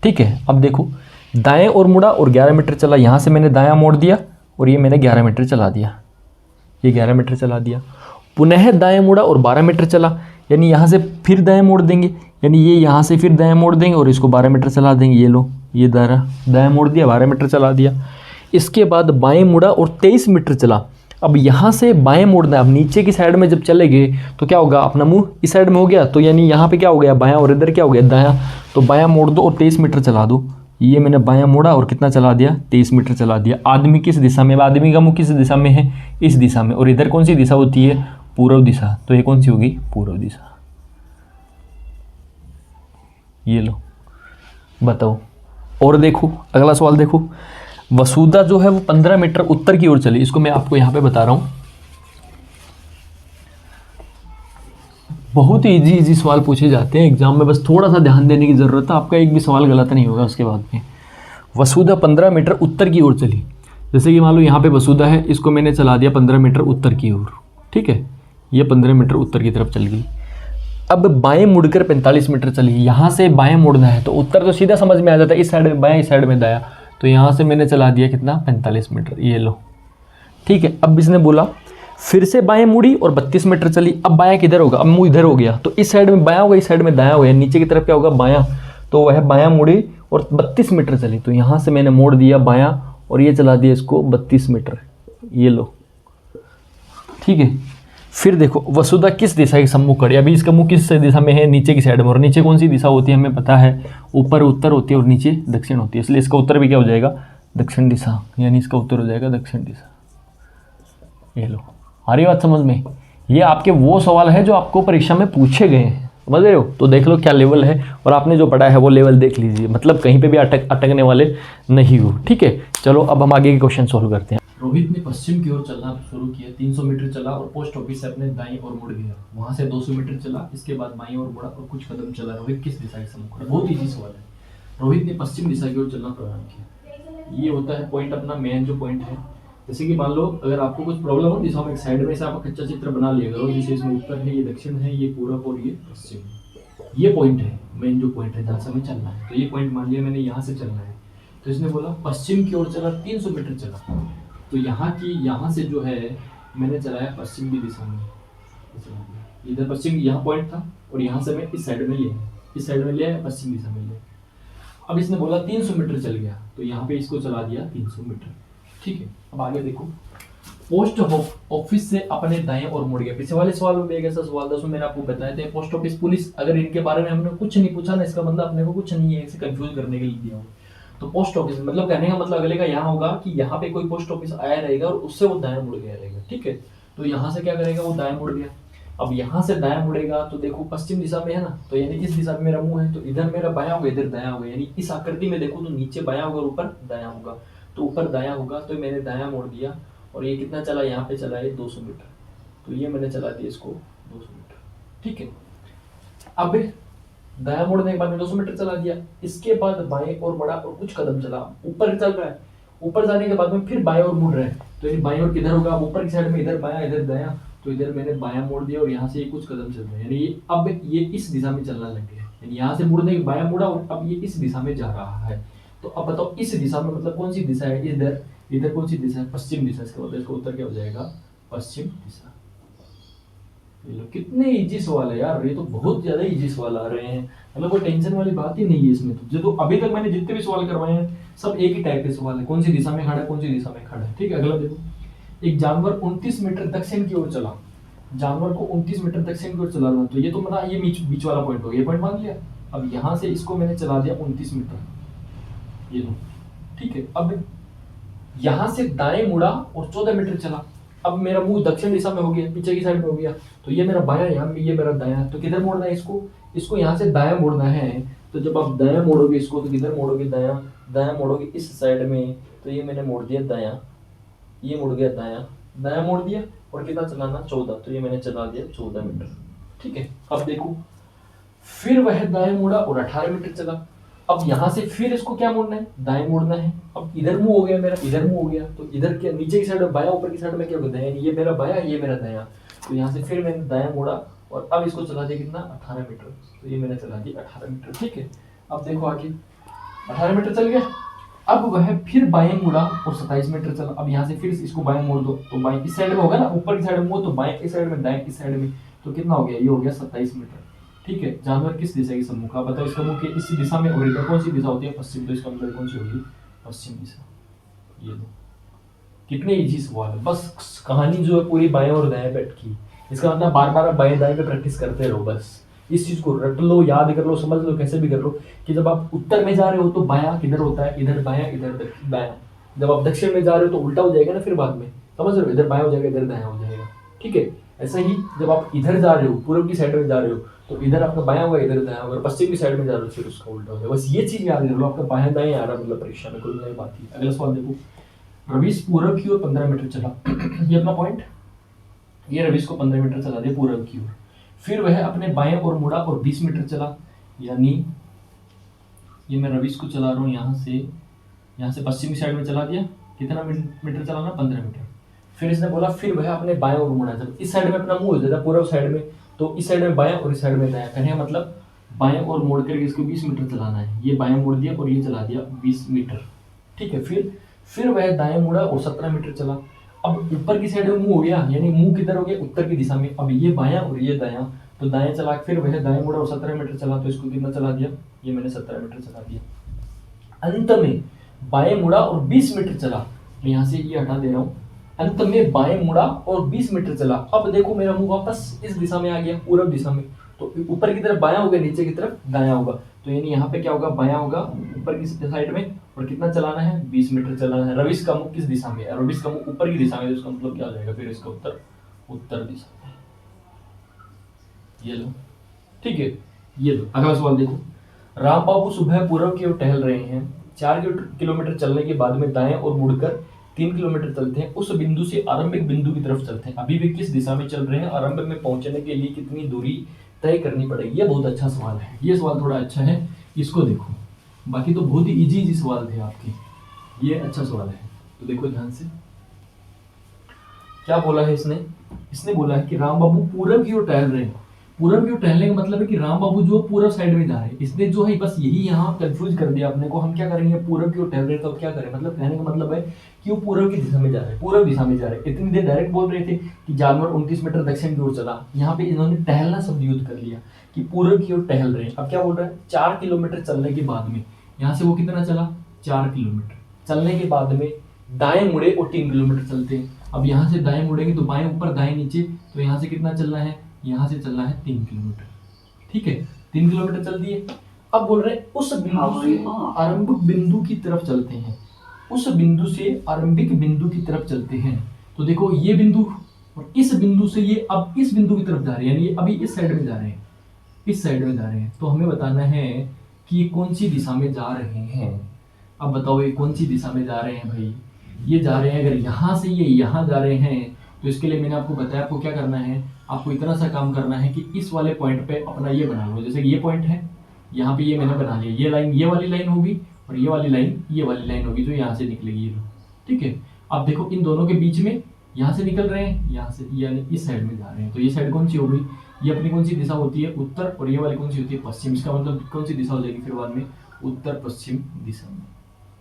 A: ठीक है, अब देखो, दाएं ओर मुड़ा और 11 मीटर चला। यहाँ से मैंने दायां मोड़ दिया और ये मैंने 11 मीटर चला दिया। ये 11 मीटर चला दिया। पुनः दाएं मुड़ा और 12 मीटर चला, यानी यहाँ से फिर दाएं मोड़ देंगे, यानी ये यहाँ से फिर दाएं मोड़ देंगे और इसको 12 मीटर चला देंगे। ये लो, ये दायां मोड़ दिया, 12 मीटर चला दिया। इसके बाद बाएं मुड़ा और 23 मीटर चला। अब यहाँ से बाएं मोड़ना है। अब नीचे की साइड में जब चले गए तो क्या होगा? अपना मुंह इस साइड में हो गया, तो यानी यहाँ पे क्या हो गया? बायां, और इधर क्या हो गया? दायां। तो बायां मोड़ दो और 23 मीटर चला दो। ये मैंने बायां मोड़ा और कितना चला दिया? 23 मीटर चला दिया। आदमी किस दिशा में? आदमी का मुंह किस दिशा में है? इस दिशा में। और इधर कौन सी दिशा होती है? पूर्व दिशा। तो ये कौन सी होगी? पूर्व दिशा। ये लो, बताओ। और देखो, अगला सवाल देखो। वसुधा जो है वो 15 मीटर उत्तर की ओर चली। इसको मैं आपको यहाँ पे बता रहा हूँ। बहुत ही इजी सवाल पूछे जाते हैं एग्जाम में, बस थोड़ा सा ध्यान देने की ज़रूरत है। आपका एक भी सवाल गलत नहीं होगा उसके बाद में। वसुधा 15 मीटर उत्तर की ओर चली। जैसे कि मान लो यहाँ पे वसुधा है, इसको मैंने चला दिया 15 मीटर उत्तर की ओर। ठीक है, ये 15 मीटर उत्तर की तरफ चल गई। अब बाएं मुड़कर 45 मीटर चली। यहाँ से बाएं मुड़ना है तो उत्तर तो सीधा समझ में आ जाता है, इस साइड में बाएं, इस साइड में दायां। तो यहाँ से मैंने चला दिया कितना? 45 मीटर। ये लो, ठीक है। अब इसने बोला फिर से बाएं मुड़ी और 32 मीटर चली। अब बायां किधर होगा? अब मुंह इधर हो गया, तो इस साइड में बायां होगा, इस साइड में दायां होगा। नीचे की तरफ क्या होगा? बायां। तो वह बायां मुड़ी और 32 मीटर चली। तो यहाँ से मैंने मोड़ दिया बायां और ये चला दिया इसको 32 मीटर। ये लो, ठीक है। फिर देखो, वसुधा किस दिशा के सम्मुख खड़ी? अभी इसका मुंह किस दिशा में है? नीचे की साइड में। और नीचे कौन सी दिशा होती है? हमें पता है, ऊपर उत्तर होती है और नीचे दक्षिण होती है। इसलिए इसका उत्तर भी क्या हो जाएगा? दक्षिण दिशा, यानी इसका उत्तर हो जाएगा दक्षिण दिशा। ये लो, आ रही बात समझ में? ये आपके वो सवाल है जो आपको परीक्षा में पूछे गए हैं, समझ रहे हो? तो देख लो क्या लेवल है, और आपने जो पढ़ा है वो लेवल देख लीजिए, मतलब कहीं पे भी अटकने वाले नहीं हो। ठीक है, चलो अब हम आगे के क्वेश्चन सॉल्व करते हैं। रोहित ने पश्चिम की ओर चलना शुरू किया। 300 मीटर चला और पोस्ट ऑफिस से अपने दाईं ओर मुड़ गया। वहां से 200 मीटर चला, इसके बाद बाईं ओर मुड़ा और कुछ कदम चला। रोहित किस दिशा के सम्मुख खड़ा? बहुत इजी सवाल है। रोहित ने पश्चिम दिशा की ओर चलना प्रारंभ किया। ये होता है पॉइंट, अपना मेन जो पॉइंट है। जैसे कि मान लो अगर आपको कुछ प्रॉब्लम हो दिशाओं में, एक साइड में से आप कच्चा चित्र बना लिया करो। जैसे इसमें उत्तर है, ये दक्षिण है, ये पूरब और ये पश्चिम। ये पॉइंट है, मेन जो पॉइंट है जहाँ से हमें चलना है। तो ये पॉइंट मान लिया मैंने, यहाँ से चलना है। तो इसने बोला पश्चिम की ओर चला, 300 मीटर चला। तो यहाँ से जो है मैंने चलाया पश्चिम की दिशा में, इधर पश्चिम, यहाँ पॉइंट था, और यहाँ से मैं इस साइड में लिया, इस साइड में लिया, पश्चिम दिशा में लिया। अब इसने बोला 300 मीटर चल गया, तो यहाँ पे इसको चला दिया 300 मीटर। ठीक है, अब आगे देखो, पोस्ट ऑफिस से अपने दाएं और मुड़ गया। पीछे वाले सवाल में भी एक ऐसा सवाल था, उसमें मैंने आपको बताया था पोस्ट ऑफिस, पुलिस, अगर इनके बारे में हमने कुछ नहीं पूछा ना, इसका मतलब अपने को कुछ नहीं है, इसे कंफ्यूज करने के लिए दिया हो। तो पोस्ट ऑफिस मतलब कहने का मतलब अगले का यहाँ होगा कि यहाँ पे कोई पोस्ट ऑफिस आया रहेगा और उससे वो दाएं मुड़ गया रहेगा। ठीक है, तो यहाँ से क्या करेगा, वो दाएं मुड़ गया। अब यहाँ से दाएं मुड़ेगा तो देखो पश्चिम दिशा में है ना, तो यानी इस दिशा में मेरा मुंह है, तो इधर मेरा बायां होगा, इधर दायां होगा। यानी इस आकृति में देखो तो नीचे बायां होगा और ऊपर दायां होगा, तो ऊपर दायां होगा, तो मैंने दायां मोड़ दिया। और ये कितना चला, यहाँ पे चला है 200 मीटर, तो ये मैंने चला दिया इसको 200 मीटर। ठीक है, अब दायां मोड़ने के बाद में 200 मीटर चला दिया। इसके बाद बाएं और बढ़ा और कुछ कदम चला, ऊपर चल रहा है। ऊपर जाने के बाद में फिर बाएं और मुड़ रहा है, तो ये बाएं और किधर होगा, ऊपर की साइड में, इधर बायां इधर दायां। तो इधर मैंने बायां मोड़ दिया और यहाँ से ये कुछ कदम चल रहा है, यानी अब ये इस दिशा में चलना लग गया। यानी यहाँ से मुड़ने के बायां मुड़ा और अब ये इस दिशा में जा रहा है। तो अब बताओ इस दिशा में मतलब कौन सी दिशा है, इधर, इधर कौन सी दिशा है, पश्चिम दिशा। इसका मतलब इसका उत्तर क्या हो जाएगा, पश्चिम दिशा। ये लो, कितने इजी सवाल है यार, ये तो बहुत ज्यादा इजी सवाल आ रहे हैं, मतलब कोई टेंशन वाली बात ही नहीं है इसमें। तो अभी तक मैंने जितने भी सवाल करवाए हैं सब एक ही टाइप के सवाल है, कौन सी दिशा में खड़ा है, कौन सी दिशा में खड़ा है। ठीक है, अगला देखो, एक जानवर 29 मीटर दक्षिण की ओर चला। जानवर को 29 मीटर दक्षिण की ओर चलाना, तो ये तो मेरा ये बीच वाला पॉइंट हो गया, ये पॉइंट मान लिया। अब यहाँ से इसको मैंने चला दिया 29 मीटर, ये लो। ठीक है, अब यहाँ से दाएं मुड़ा और 14 मीटर चला। अब मेरा मुंह दक्षिण दिशा में हो गया, पीछे की साइड में हो गया, तो ये मेरा बायां, यहाँ ये मेरा दायां। तो किधर मोड़ना है इसको, इसको यहाँ से दायां मोड़ना है। तो जब आप दायां मोड़ोगे इसको, तो किधर मोड़ोगे, दायां। दायां मोड़ोगे इस साइड में, तो ये मैंने मोड़ दिया दायां, ये मुड़ गया दायां, दायां मोड़ दिया। और कितना चलाना, 14, तो ये मैंने चला दिया 14 मीटर। ठीक है, अब देखो, फिर वह दाएं मुड़ा और 18 मीटर चला। अब यहाँ से फिर इसको क्या मोड़ना है, दाएं मोड़ना है। अब इधर मुंह हो गया मेरा, इधर मुंह हो गया, तो इधर क्या, नीचे की साइड में बायां, ऊपर की साइड में क्या होगा, दायां। ये मेरा बायां, ये मेरा दायां। तो यहाँ से फिर मैंने दायां मोड़ा और अब इसको चला दिया कितना, 18 मीटर। तो ये मैंने चला दिया 18 मीटर। ठीक है, अब देखो आगे, 18 मीटर चल गया। अब वह फिर बाएं मुड़ा और 27 मीटर चला। अब यहाँ से फिर इसको बाएं मोड़ दो, तो बाएं इस साइड में होगा ना, ऊपर की साइड में हो तो बाएं इस साइड में, दाएं इस साइड में, तो कितना हो गया, ये हो गया 27 मीटर। ठीक है, जानवर किस दिशा की सम्मुख, आप बताओ इसका मुख इस दिशा में और इधर कौन सी दिशा होती है, पश्चिम। तो इसका मतलब कौन सी होगी, पश्चिम दिशा। ये दो, कितने इजी सवाल है, बस कहानी जो है पूरी बाएं और दाएं बैठ की। इसका मतलब बार बार बाएं दाएं पे प्रैक्टिस करते रहो, बस इस चीज को रट लो, याद कर लो, समझ लो, कैसे भी कर लो कि जब आप उत्तर में जा रहे हो तो बायां किधर होता है, इधर बायां, इधर दायां। जब आप दक्षिण में जा रहे हो तो उल्टा हो जाएगा ना, फिर बाद में समझ रहे हो, इधर बायां हो जाएगा, इधर दायां हो जाएगा। ठीक है, ऐसा ही जब आप इधर जा रहे हो, पूर्व की साइड में जा रहे हो, तो इधर आपका बायां होगा, इधर दायां होगा। पश्चिम की साइड में जा रहे हो फिर उसका उल्टा हो जाएगा। बस ये चीज याद कर लो, आपका बायां दायां आ रहा मतलब परीक्षा में, कोई नई बात नहीं। अगला सवाल देखो, रवीश पूरब की ओर 15 मीटर चला। ये अपना पॉइंट, ये रवीश को 15 मीटर चला दिया पूरब की ओर। फिर वह अपने बाएं ओर मुड़ा और 20 मीटर चला। यानी ये मैं रवीश को चला रहा हूँ यहाँ से पश्चिमी साइड में चला दिया, कितना मीटर चलाना, 15 मीटर। फिर इसने बोला फिर वह अपने बाएं ओर मुड़ा। जब इस साइड में अपना मुंह हो जाता है पूर्व साइड में, तो इस साइड में बाएं और इस साइड में दायां, कहने मतलब बाएं और मोड़ करके इसको 20 मीटर चलाना है। ये बाएं मोड़ दिया और ये चला दिया 20 मीटर। ठीक है, फिर वह दाएं मुड़ा और 17 मीटर चला। अब ऊपर की साइड में मुंह हो गया, यानी मुंह किधर हो गया, उत्तर की दिशा में। अब ये बायां और ये दायां, तो दाएं चला, फिर वह दाएं मुड़ा और 17 मीटर चला। तो इसको कितना चला दिया, ये मैंने 17 मीटर चला दिया। अंत में बाएं मुड़ा और 20 मीटर चला। मैं यहाँ से ये हटा दे रहा हूँ। अंत में बाएं मुड़ा और 20 मीटर चला। अब देखो मेरा मुंह वापस इस दिशा में आ गया, पूर्व दिशा में। तो ऊपर की तरफ बायां होगा, नीचे की तरफ दायां होगा। तो यानी यहाँ पे क्या होगा, बायां होगा ऊपर की साइड में। और कितना चलाना है, 20 मीटर चलाना है। रवीश का मुख किस दिशा में है, रवीश का मुख ऊपर की दिशा में, तो इसका मतलब क्या हो जाएगा फिर इसका उत्तर, उत्तर दिशा में। ये लो, ठीक है। ये लो, अगला सवाल देखो, राम बाबू सुबह पूर्व की ओर टहल रहे हैं। 4 किलोमीटर चलने के बाद में दाएं और मुड़कर 3 किलोमीटर चलते हैं। उस बिंदु से आरंभिक बिंदु की तरफ चलते हैं। अभी भी किस दिशा में चल रहे हैं, आरंभ में पहुंचने के लिए कितनी दूरी तय करनी पड़ेगी। ये बहुत अच्छा सवाल है, ये सवाल थोड़ा अच्छा है, इसको देखो। बाकी तो बहुत ही इजी सवाल थे आपके, ये अच्छा सवाल है। तो देखो ध्यान से, क्या बोला है इसने बोला है कि राम बाबू पूरब की ओर टहल रहे हैं। पूरब की ओर टहलने का मतलब है कि राम बाबू जो पूरब साइड में जा रहे हैं, इसने जो है बस यही यहाँ कंफ्यूज कर दिया अपने को। हम क्या करेंगे, पूरब की ओर टहल रहे हैं तो अब क्या करें, मतलब कहने का मतलब है कि वो पूरब की दिशा में जा रहे हैं, पूरब दिशा में जा रहे हैं। इतनी देर डायरेक्ट बोल रहे थे कि जानवर 29 मीटर दक्षिण की ओर चला, यहाँ पे इन्होंने टहलना शब्द यूज कर लिया कि पूरब की ओर टहल रहे हैं। अब क्या बोल रहे हैं, 4 किलोमीटर चलने के बाद में, यहाँ से वो कितना चला, 4 किलोमीटर चलने के बाद में दाएं मुड़े और 3 किलोमीटर चलते हैं। अब यहाँ से दाएं मुड़ेंगे तो बाएं ऊपर दाएं नीचे, तो यहाँ से कितना चलना है, यहाँ से चलना है 3 किलोमीटर, ठीक है, 3 किलोमीटर चल दिए। अब बोल रहे हैं उस बिंदु से आरंभिक बिंदु की तरफ चलते हैं, उस बिंदु से आरंभिक बिंदु की तरफ चलते हैं। तो देखो ये बिंदु और इस बिंदु से ये अब इस बिंदु की तरफ जा रहे हैं, यानी ये अभी इस साइड में जा रहे हैं, इस साइड में जा रहे हैं। तो हमें बताना है कि ये कौन सी दिशा में जा रहे हैं। अब बताओ ये कौन सी दिशा में जा रहे हैं भाई, ये जा रहे हैं, अगर यहाँ से ये यहाँ जा रहे हैं तो इसके लिए मैंने आपको बताया आपको क्या करना है, आपको इतना सा काम करना है कि इस वाले पॉइंट पे अपना ये बना लो। जैसे ये पॉइंट है, यहाँ पे ये मैंने बना लिया, ये लाइन ये वाली लाइन होगी और ये वाली लाइन ये वाली लाइन होगी जो यहाँ से निकलेगी, ये ठीक है। अब देखो इन दोनों के बीच में यहाँ से निकल रहे हैं, यहाँ से यानी इस साइड में जा रहे हैं, तो ये साइड कौन सी होगी, ये अपनी कौन सी दिशा होती है, उत्तर, और ये वाली कौन सी होती है, पश्चिम। इसका मतलब कौन सी दिशा हो जाएगी फिर बाद में, उत्तर पश्चिम दिशा में।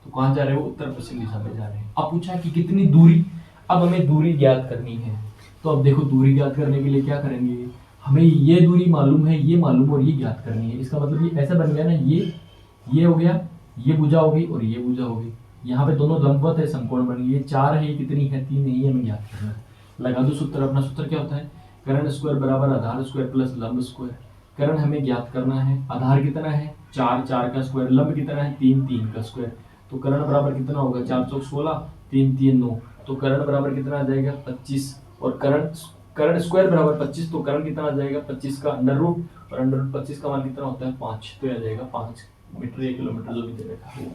A: तो कहाँ जा रहे हो, उत्तर पश्चिम दिशा में जा रहे हैं। अब पूछा कि कितनी दूरी, अब हमें दूरी ज्ञात करनी है। तो अब देखो दूरी ज्ञात करने के लिए क्या करेंगे, हमें ये दूरी मालूम है, ये मालूम और ये ज्ञात करनी है। इसका मतलब ये ऐसा बन गया ना, ये हो गया, ये भुजा होगी और ये भुजा होगी, यहाँ पे दोनों लंबवत है, समकोण बन गई। ये 4 है, ये कितनी है, 3 है, ये हमें ज्ञात करना है। लगा दो सूत्र, अपना सूत्र क्या होता है, कर्ण स्क्वायर बराबर आधार स्क्वायर प्लस लंब स्क्वायर। कर्ण हमें ज्ञात करना है, आधार कितना है 4, 4 का स्क्वायर, लंब कितना है 3, 3 का स्क्वायर। तो कर्ण बराबर कितना होगा, 4 चौक 16, 3 3 9, तो कर्ण बराबर कितना आ जाएगा 25, और कर्ण स्क्वायर बराबर 25, तो कर्ण कितना आ जाएगा 25 का अंडर रूट, और अंडर रूट 25 का मान कितना होता है 5, तो आ जाएगा 5 मीटर 1 किलोमीटर जो भी दे रखा है।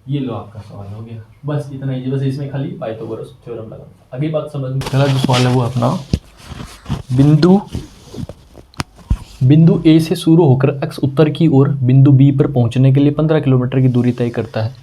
A: ये लो आपका सवाल हो गया, बस इतना ही, बस इसमें खाली पाइथागोरस थ्योरम लगा। अगली बात समझ में, पहला जो सवाल है वो अपना बिंदु ए से शुरू होकर एक्स उत्तर की ओर बिंदु बी पर पहुंचने के लिए 15 किलोमीटर की दूरी तय करता है,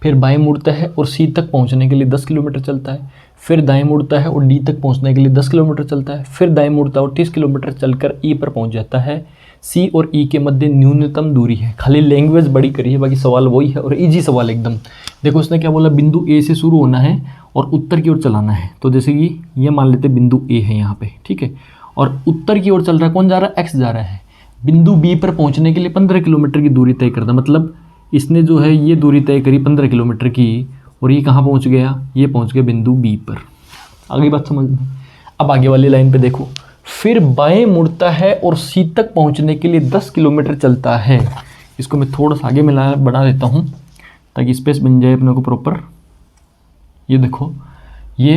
A: फिर बाएं मुड़ता है और सी तक पहुंचने के लिए 10 किलोमीटर चलता है, फिर दाएं मुड़ता है और डी तक पहुंचने के लिए 10 किलोमीटर चलता है, फिर दाएं मुड़ता है और 30 किलोमीटर चलकर ई पर पहुंच जाता है। सी और ई के मध्य न्यूनतम दूरी है। खाली लैंग्वेज बड़ी करी है, बाकी सवाल वही है और इजी सवाल एकदम। देखो उसने क्या बोला, बिंदु ए से शुरू होना है और उत्तर की ओर चलाना है। तो जैसे कि ये मान लेते बिंदु ए है यहाँ पे, ठीक है, और उत्तर की ओर चल रहा है, कौन जा रहा है, एक्स जा रहा है। बिंदु बी पर पहुंचने के लिए 15 किलोमीटर की दूरी तय करता, मतलब इसने जो है ये दूरी तय करी 15 किलोमीटर की, और ये कहाँ पहुंच गया, ये पहुंच गया बिंदु बी पर। आगे बात समझ में। अब आगे वाली लाइन पे देखो, फिर बाएं मुड़ता है और सी तक पहुंचने के लिए 10 किलोमीटर चलता है। इसको मैं थोड़ा सा आगे मिला बढ़ा देता हूँ ताकि स्पेस बन जाए अपने को प्रॉपर। ये देखो ये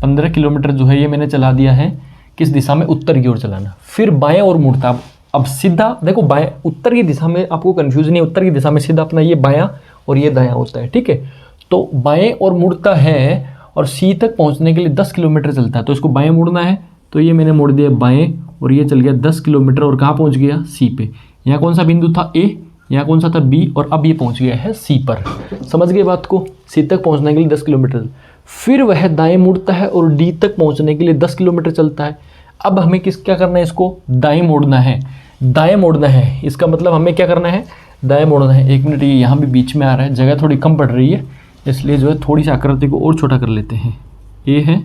A: 15 किलोमीटर जो है ये मैंने चला दिया है किस दिशा में, उत्तर की ओर चलाना। फिर बाएं और मुड़ता, अब सीधा देखो बाएं उत्तर की दिशा में, आपको कंफ्यूज नहीं, उत्तर की दिशा में सीधा अपना ये बायां और ये दायां होता है, ठीक है। तो बाएं और मुड़ता है और सी तक पहुंचने के लिए 10 किलोमीटर चलता है, तो इसको बाएं मुड़ना है, तो ये मैंने मोड़ दिया बाएं और ये चल गया 10 किलोमीटर और कहाँ पहुंच गया, सी पे। यहाँ कौन सा बिंदु था, ए, यहाँ कौन सा था, बी, और अब ये पहुंच गया है सी पर। समझ गए बात को, सी तक पहुंचने के लिए 10 किलोमीटर। फिर वह दाएं मुड़ता है और डी तक पहुंचने के लिए 10 किलोमीटर चलता है। अब हमें क्या करना है, इसको दाएं मोड़ना है, दाएं मोड़ना है। इसका मतलब हमें क्या करना है, दाएं मोड़ना है। 1 मिनट, ये यहाँ भी बीच में आ रहा है, जगह थोड़ी कम पड़ रही है, इसलिए जो है थोड़ी सी आकृति को और छोटा कर लेते हैं। ए है,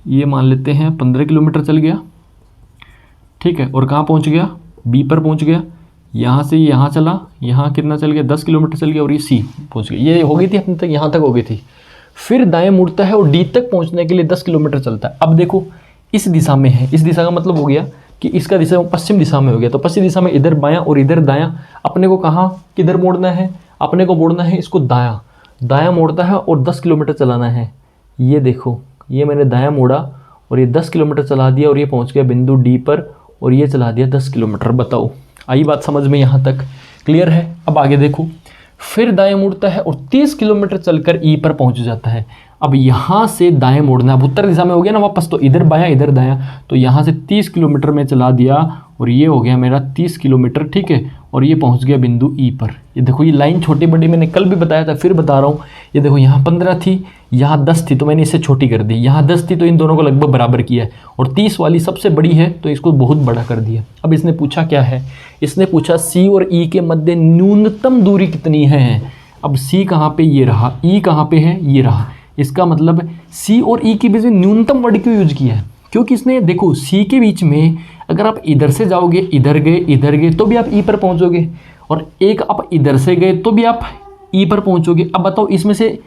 A: ये मान लेते हैं 15 किलोमीटर चल गया, ठीक है, और कहाँ पहुँच गया, बी पर पहुँच गया। यहाँ से यहाँ चला, यहाँ कितना चल गया, 10 किलोमीटर चल गया, और ये सी पहुँच गया। ये हो गई थी अपने तक, यहाँ तक हो गई थी। फिर दाएं मुड़ता है और डी तक पहुँचने के लिए 10 किलोमीटर चलता है। अब देखो इस दिशा में है, इस दिशा का मतलब हो गया कि इसका दिशा पश्चिम दिशा में हो गया, तो पश्चिम दिशा में इधर बायां और इधर दायां। अपने को कहाँ किधर मोड़ना है, अपने को मोड़ना है इसको दायां, दायां मोड़ता है और 10 किलोमीटर चलाना है। ये देखो ये मैंने दायां मोड़ा और ये 10 किलोमीटर चला दिया और ये पहुँच गया बिंदु डी पर, और ये चला दिया 10 किलोमीटर। बताओ आई बात समझ में, यहाँ तक क्लियर है। अब आगे देखो, फिर दाएं मुड़ता है और 30 किलोमीटर चलकर ई पर पहुँच जाता है। अब यहाँ से दाएं मोड़ना, अब उत्तर दिशा में हो गया ना वापस, तो इधर बायां इधर दायां, तो यहाँ से 30 किलोमीटर में चला दिया और ये हो गया मेरा 30 किलोमीटर, ठीक है, और ये पहुँच गया बिंदु ई पर। ये देखो ये लाइन छोटी बड़ी मैंने कल भी बताया था, फिर बता रहा हूँ। ये देखो यहाँ 15 थी, यहाँ 10 थी तो मैंने इसे छोटी कर दी, यहाँ 10 थी तो इन दोनों को लगभग बराबर किया है, और 30 वाली सबसे बड़ी है तो इसको बहुत बड़ा कर दिया। अब इसने पूछा क्या है, इसने पूछा C और E के मध्य न्यूनतम दूरी कितनी है। अब C कहाँ पे, ये रहा, E कहाँ पे है, ये रहा। इसका मतलब C और E के बीच में न्यूनतम वर्ड क्यों यूज किया है, क्योंकि इसने देखो C के बीच में अगर आप इधर से जाओगे, इधर गए तो भी आप E पर पहुँचोगे, और एक आप इधर से गए तो भी आप E पर पहुँचोगे। अब बताओ इसमें से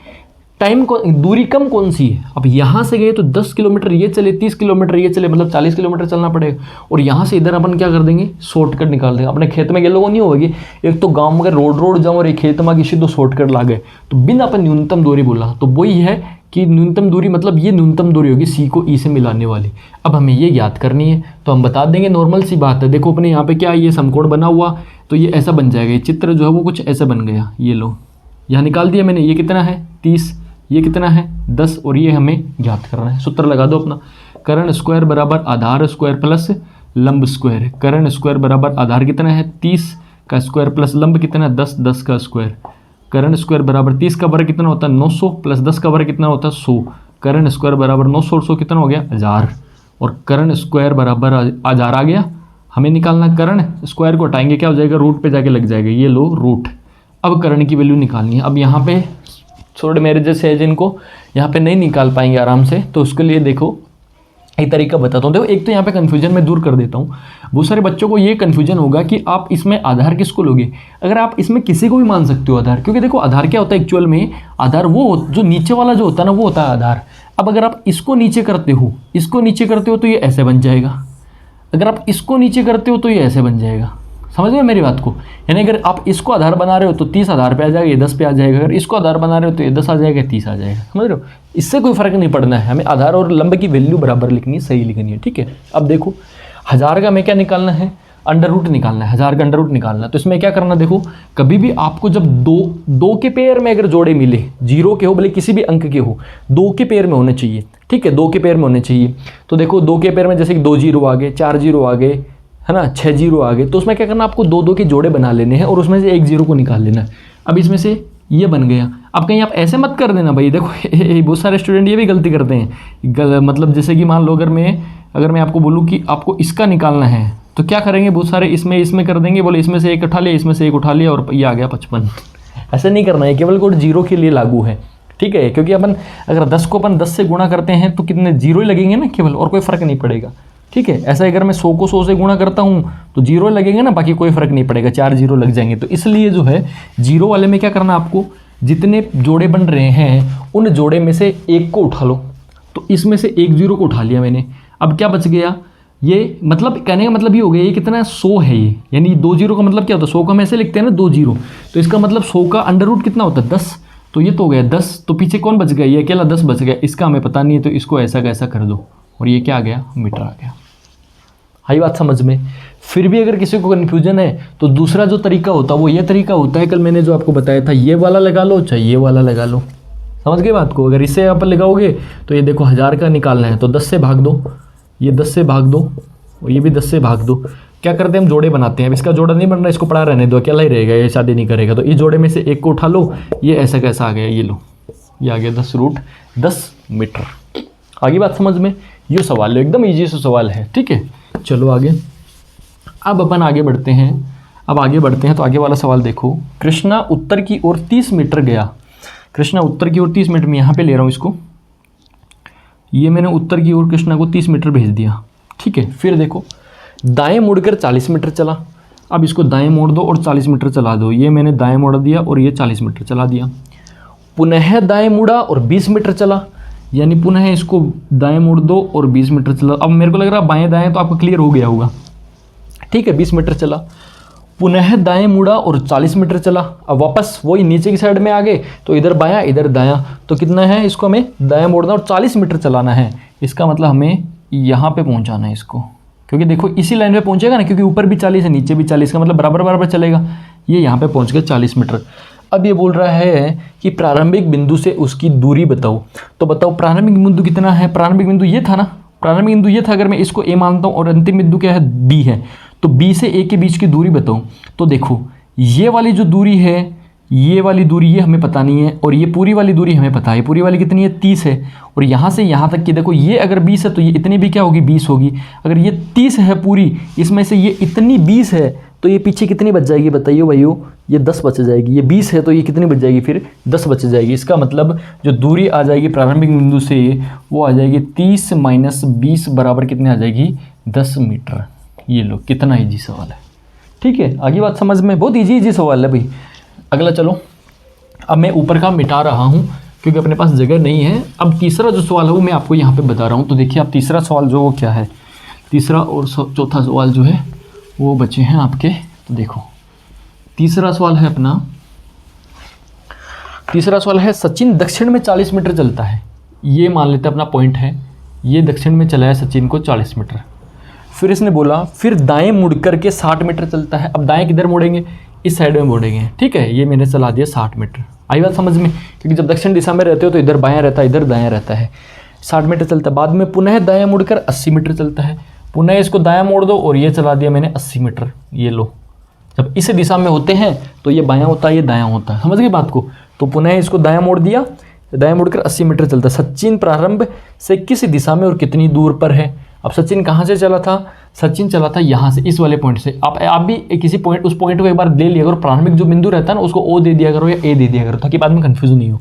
A: टाइम को दूरी कम कौन सी है। अब यहाँ से गए तो 10 किलोमीटर ये चले, 30 किलोमीटर ये चले, मतलब 40 किलोमीटर चलना पड़ेगा। और यहाँ से इधर अपन क्या कर देंगे, शॉर्टकट निकाल देंगे। अपने खेत में ये लोगों नहीं होगी, एक तो गांव में रोड जाऊँ और एक खेत में किसी दो शॉर्टकट ला गए, तो बिन अपन न्यूनतम दूरी बोला तो वही है कि न्यूनतम दूरी मतलब ये न्यूनतम दूरी होगी C को E से मिलाने वाली। अब हमें ये याद करनी है तो हम बता देंगे, नॉर्मल सी बात है। देखो अपने यहाँ पे क्या है, ये समकोण बना हुआ तो ये ऐसा बन जाएगा, ये चित्र जो है वो कुछ ऐसा बन गया। ये लो यहाँ निकाल दिया मैंने, ये कितना है 30, ये कितना है 10, और ये हमें ज्ञात करना है। सूत्र लगा दो अपना, कर्ण स्क्वायर बराबर आधार स्क्वायर प्लस लंब स्क्वायर। कर्ण स्क्वायर बराबर आधार कितना है 30 का स्क्वायर प्लस लंब कितना है 10, 10 का स्क्वायर। कर्ण स्क्वायर बराबर 30 का वर्ग कितना होता है 900 प्लस 10 का वर्ग कितना होता है 100। कर्ण स्क्वायर बराबर 900 और 100 कितना हो गया 1000, और कर्ण स्क्वायर बराबर 1000 आ गया। हमें निकालना कर्ण स्क्वायर को हटाएंगे क्या हो जाएगा, रूट पे जाके लग जाएगा, ये लो रूट। अब कर्ण की वैल्यू निकालनी है। अब यहाँ पे थोड़े मेरे जैसे है जिनको यहाँ पे नहीं निकाल पाएंगे आराम से, तो उसके लिए देखो एक तरीका बताता हूँ। देखो एक तो यहाँ पे कन्फ्यूजन मैं दूर कर देता हूँ। बहुत सारे बच्चों को ये कन्फ्यूजन होगा कि आप इसमें आधार किसको लोगे। अगर आप इसमें किसी को भी मान सकते हो आधार, क्योंकि देखो आधार क्या होता है एक्चुअल में, आधार वो जो नीचे वाला जो होता है ना वो होता है आधार। अब अगर आप इसको नीचे करते हो, इसको नीचे करते हो तो ये ऐसे बन जाएगा, अगर आप इसको नीचे करते हो तो ये ऐसे बन जाएगा। समझ में मेरी बात को, यानी अगर आप इसको आधार बना रहे हो तो 30 आधार पे आ जाएगा, ये 10 पे आ जाएगा। अगर इसको आधार बना रहे हो तो ये 10 आ जाएगा, 30 आ जाएगा। समझ रहे हो, इससे कोई फर्क नहीं पड़ना है, हमें आधार और लंब की वैल्यू बराबर लिखनी है, सही लिखनी है, ठीक है। अब देखो 1000 का हमें क्या निकालना है, अंडर रूट निकालना है, 1000 का अंडर रूट निकालना है। तो इसमें क्या करना, देखो कभी भी आपको जब दो के पेयर में अगर जोड़े मिले, जीरो के हो भले किसी भी अंक के हो, 2 के पेयर में होने चाहिए, ठीक है, 2 के पेयर में होने चाहिए। तो देखो 2 के पेयर में जैसे कि 2 जीरो आ गए, 4 जीरो आ गए, है ना, 6 जीरो आ गए, तो उसमें क्या करना, आपको 2 के जोड़े बना लेने हैं और उसमें से एक जीरो को निकाल लेना है। अब इसमें से ये बन गया। अब कहीं आप ऐसे मत कर देना भाई, देखो बहुत सारे स्टूडेंट ये भी गलती करते हैं, मतलब जैसे कि मान लो अगर मैं आपको बोलूँ कि आपको इसका निकालना है तो क्या करेंगे, बहुत सारे इसमें कर देंगे, बोले इसमें से एक उठा लिया, इसमें से एक उठा लिया और ये आ गया 55। ऐसा नहीं करना है, केवल कोड जीरो के लिए लागू है, ठीक है, क्योंकि अपन अगर 10 को अपन 10 से गुणा करते हैं तो कितने जीरो ही लगेंगे ना केवल, और कोई फर्क नहीं पड़ेगा, ठीक है। ऐसा अगर मैं 100 को 100 से गुणा करता हूँ तो जीरो लगेंगे ना, बाकी कोई फर्क नहीं पड़ेगा, 4 जीरो लग जाएंगे। तो इसलिए जो है जीरो वाले में क्या करना, आपको जितने जोड़े बन रहे हैं उन जोड़े में से एक को उठा लो। तो इसमें से एक जीरो को उठा लिया मैंने, अब क्या बच गया, ये मतलब कहने का मतलब ये हो गया, ये कितना है 100 है ये, यानी 2 जीरो का मतलब क्या होता है, 100 को हम ऐसे लिखते हैं ना 2 जीरो, तो इसका मतलब 100 का अंडर रूट कितना होता है 10, तो ये तो हो गया 10, तो पीछे कौन बच गया, ये अकेला 10 बच गया, इसका हमें पता नहीं है, तो इसको ऐसा का ऐसा कर दो और ये क्या आ गया, मीटर आ गया। आई बात समझ में। फिर भी अगर किसी को कन्फ्यूजन है तो दूसरा जो तरीका होता है वो ये तरीका होता है, कल मैंने जो आपको बताया था, ये वाला लगा लो चाहे ये वाला लगा लो, समझ गए बात को। अगर इससे आप लगाओगे तो ये देखो 1000 का निकालना है तो 10 से भाग दो, ये 10 से भाग दो और ये भी 10 से भाग दो। क्या करते हैं हम जोड़े बनाते हैं, अब इसका जोड़ा नहीं बन रहा, इसको पड़ा रहने दो, अकेला ही रहेगा, ये शादी नहीं करेगा। तो इस जोड़े में से एक को उठा लो, ये ऐसा कैसा आ गया, ये लो, ये आ गया 10 रूट 10 मीटर। आगे बात समझ में, ये सवाल है एकदम ईजी सा सवाल है, ठीक है। चलो आगे, अब अपन आगे बढ़ते हैं। अब आगे बढ़ते हैं तो आगे वाला सवाल देखो, कृष्णा उत्तर की ओर 30 मीटर गया। कृष्णा उत्तर की ओर 30 मीटर में यहाँ पे ले रहा हूँ इसको, ये मैंने उत्तर की ओर कृष्णा को 30 मीटर भेज दिया, ठीक है। फिर देखो दाएं मुड़कर 40 मीटर चला, अब इसको दाएं मोड़ दो और 40 मीटर चला दो, ये मैंने दाएं मोड़ दिया और ये 40 मीटर चला दिया। पुनः दाएं मुड़ा और 20 मीटर चला, यानी पुनः इसको दाएं मोड़ दो और 20 मीटर चला। अब मेरे को लग रहा है बाएं दाएं तो आपको क्लियर हो गया होगा, ठीक है। 20 मीटर चला, पुनः दाएं मुड़ा और 40 मीटर चला। अब वापस वही नीचे की साइड में आ गए, तो इधर बायां इधर दायां, तो कितना है, इसको हमें दाएं मोड़ना और 40 मीटर चलाना है। इसका मतलब हमें यहाँ पे पहुँचाना है इसको, क्योंकि देखो इसी लाइन पे पहुँचेगा ना, क्योंकि ऊपर भी 40 है नीचे भी 40, का मतलब बराबर बराबर चलेगा। ये यहाँ पे पहुँच गया 40 मीटर। अब ये बोल रहा है कि प्रारंभिक बिंदु से उसकी दूरी बताओ। तो बताओ प्रारंभिक बिंदु कितना है, प्रारंभिक बिंदु ये था ना, प्रारंभिक बिंदु ये था। अगर मैं इसको ए मानता हूँ और अंतिम बिंदु क्या है, बी है, तो बी से ए के बीच की दूरी बताओ। तो देखो ये वाली जो दूरी है ये वाली दूरी ये हमें पता नहीं है, और ये पूरी वाली दूरी हमें पता है। पूरी वाली कितनी है 30 है, और यहाँ से यहाँ तक की देखो ये अगर 20 है तो ये इतनी भी क्या होगी 20 होगी। अगर ये 30 है पूरी, इसमें से ये इतनी 20 है तो ये पीछे कितनी बच जाएगी बताइए भाइयों, ये 10 बच जाएगी। ये 20 है तो ये कितनी बच जाएगी फिर 10 बच जाएगी। इसका मतलब जो दूरी आ जाएगी प्रारंभिक बिंदु से वो आ जाएगी 30 माइनस 20 बराबर कितने आ जाएगी 10 मीटर। ये लो कितना ईजी सवाल है। ठीक है, आगे बात समझ में, बहुत ईजी सवाल है भाई। अगला चलो, अब मैं ऊपर का मिटा रहा हूँ क्योंकि अपने पास जगह नहीं है। अब तीसरा जो सवाल है वो मैं आपको यहाँ पे बता रहा हूँ। तो देखिए आप तीसरा सवाल जो वो क्या है, तीसरा और चौथा सवाल जो है वो बचे हैं आपके। तो देखो तीसरा सवाल है अपना, तीसरा सवाल है सचिन दक्षिण में 40 मीटर चलता है। ये मान लेते हैं अपना पॉइंट है, ये दक्षिण में चला है सचिन को 40 मीटर। फिर इसने बोला फिर दाएं मुड़ करके 60 मीटर चलता है। अब दाएं किधर मुड़ेंगे, इस साइड में मुड़ेंगे। ठीक है, ये मैंने चला दिया 60 मीटर। आई बात समझ में, क्योंकि जब दक्षिण दिशा में रहते हो तो इधर बायां रहता है, इधर दायां रहता है। 60 मीटर चलता है। बाद में पुनः दायां मुड़कर 80 मीटर चलता है। पुनः इसको दायां मोड़ दो और ये चला दिया मैंने 80 मीटर। ये लो, जब इस दिशा में होते हैं तो ये बायां होता है, ये दायां होता है। समझ गए बात को। तो पुनः इसको दायां मोड़ दिया, दायां मुड़कर 80 मीटर चलता है। सचिन प्रारंभ से किस दिशा में और कितनी दूर पर है। अब सचिन कहाँ से चला था, सचिन चला था यहाँ से, इस वाले पॉइंट से। आप भी किसी पॉइंट, उस पॉइंट को एक बार ले लिया करो। प्रारंभिक जो बिंदु रहता है ना उसको ओ दे दिया करो या ए दे दिया करो, ताकि बाद में कंफ्यूज नहीं हो।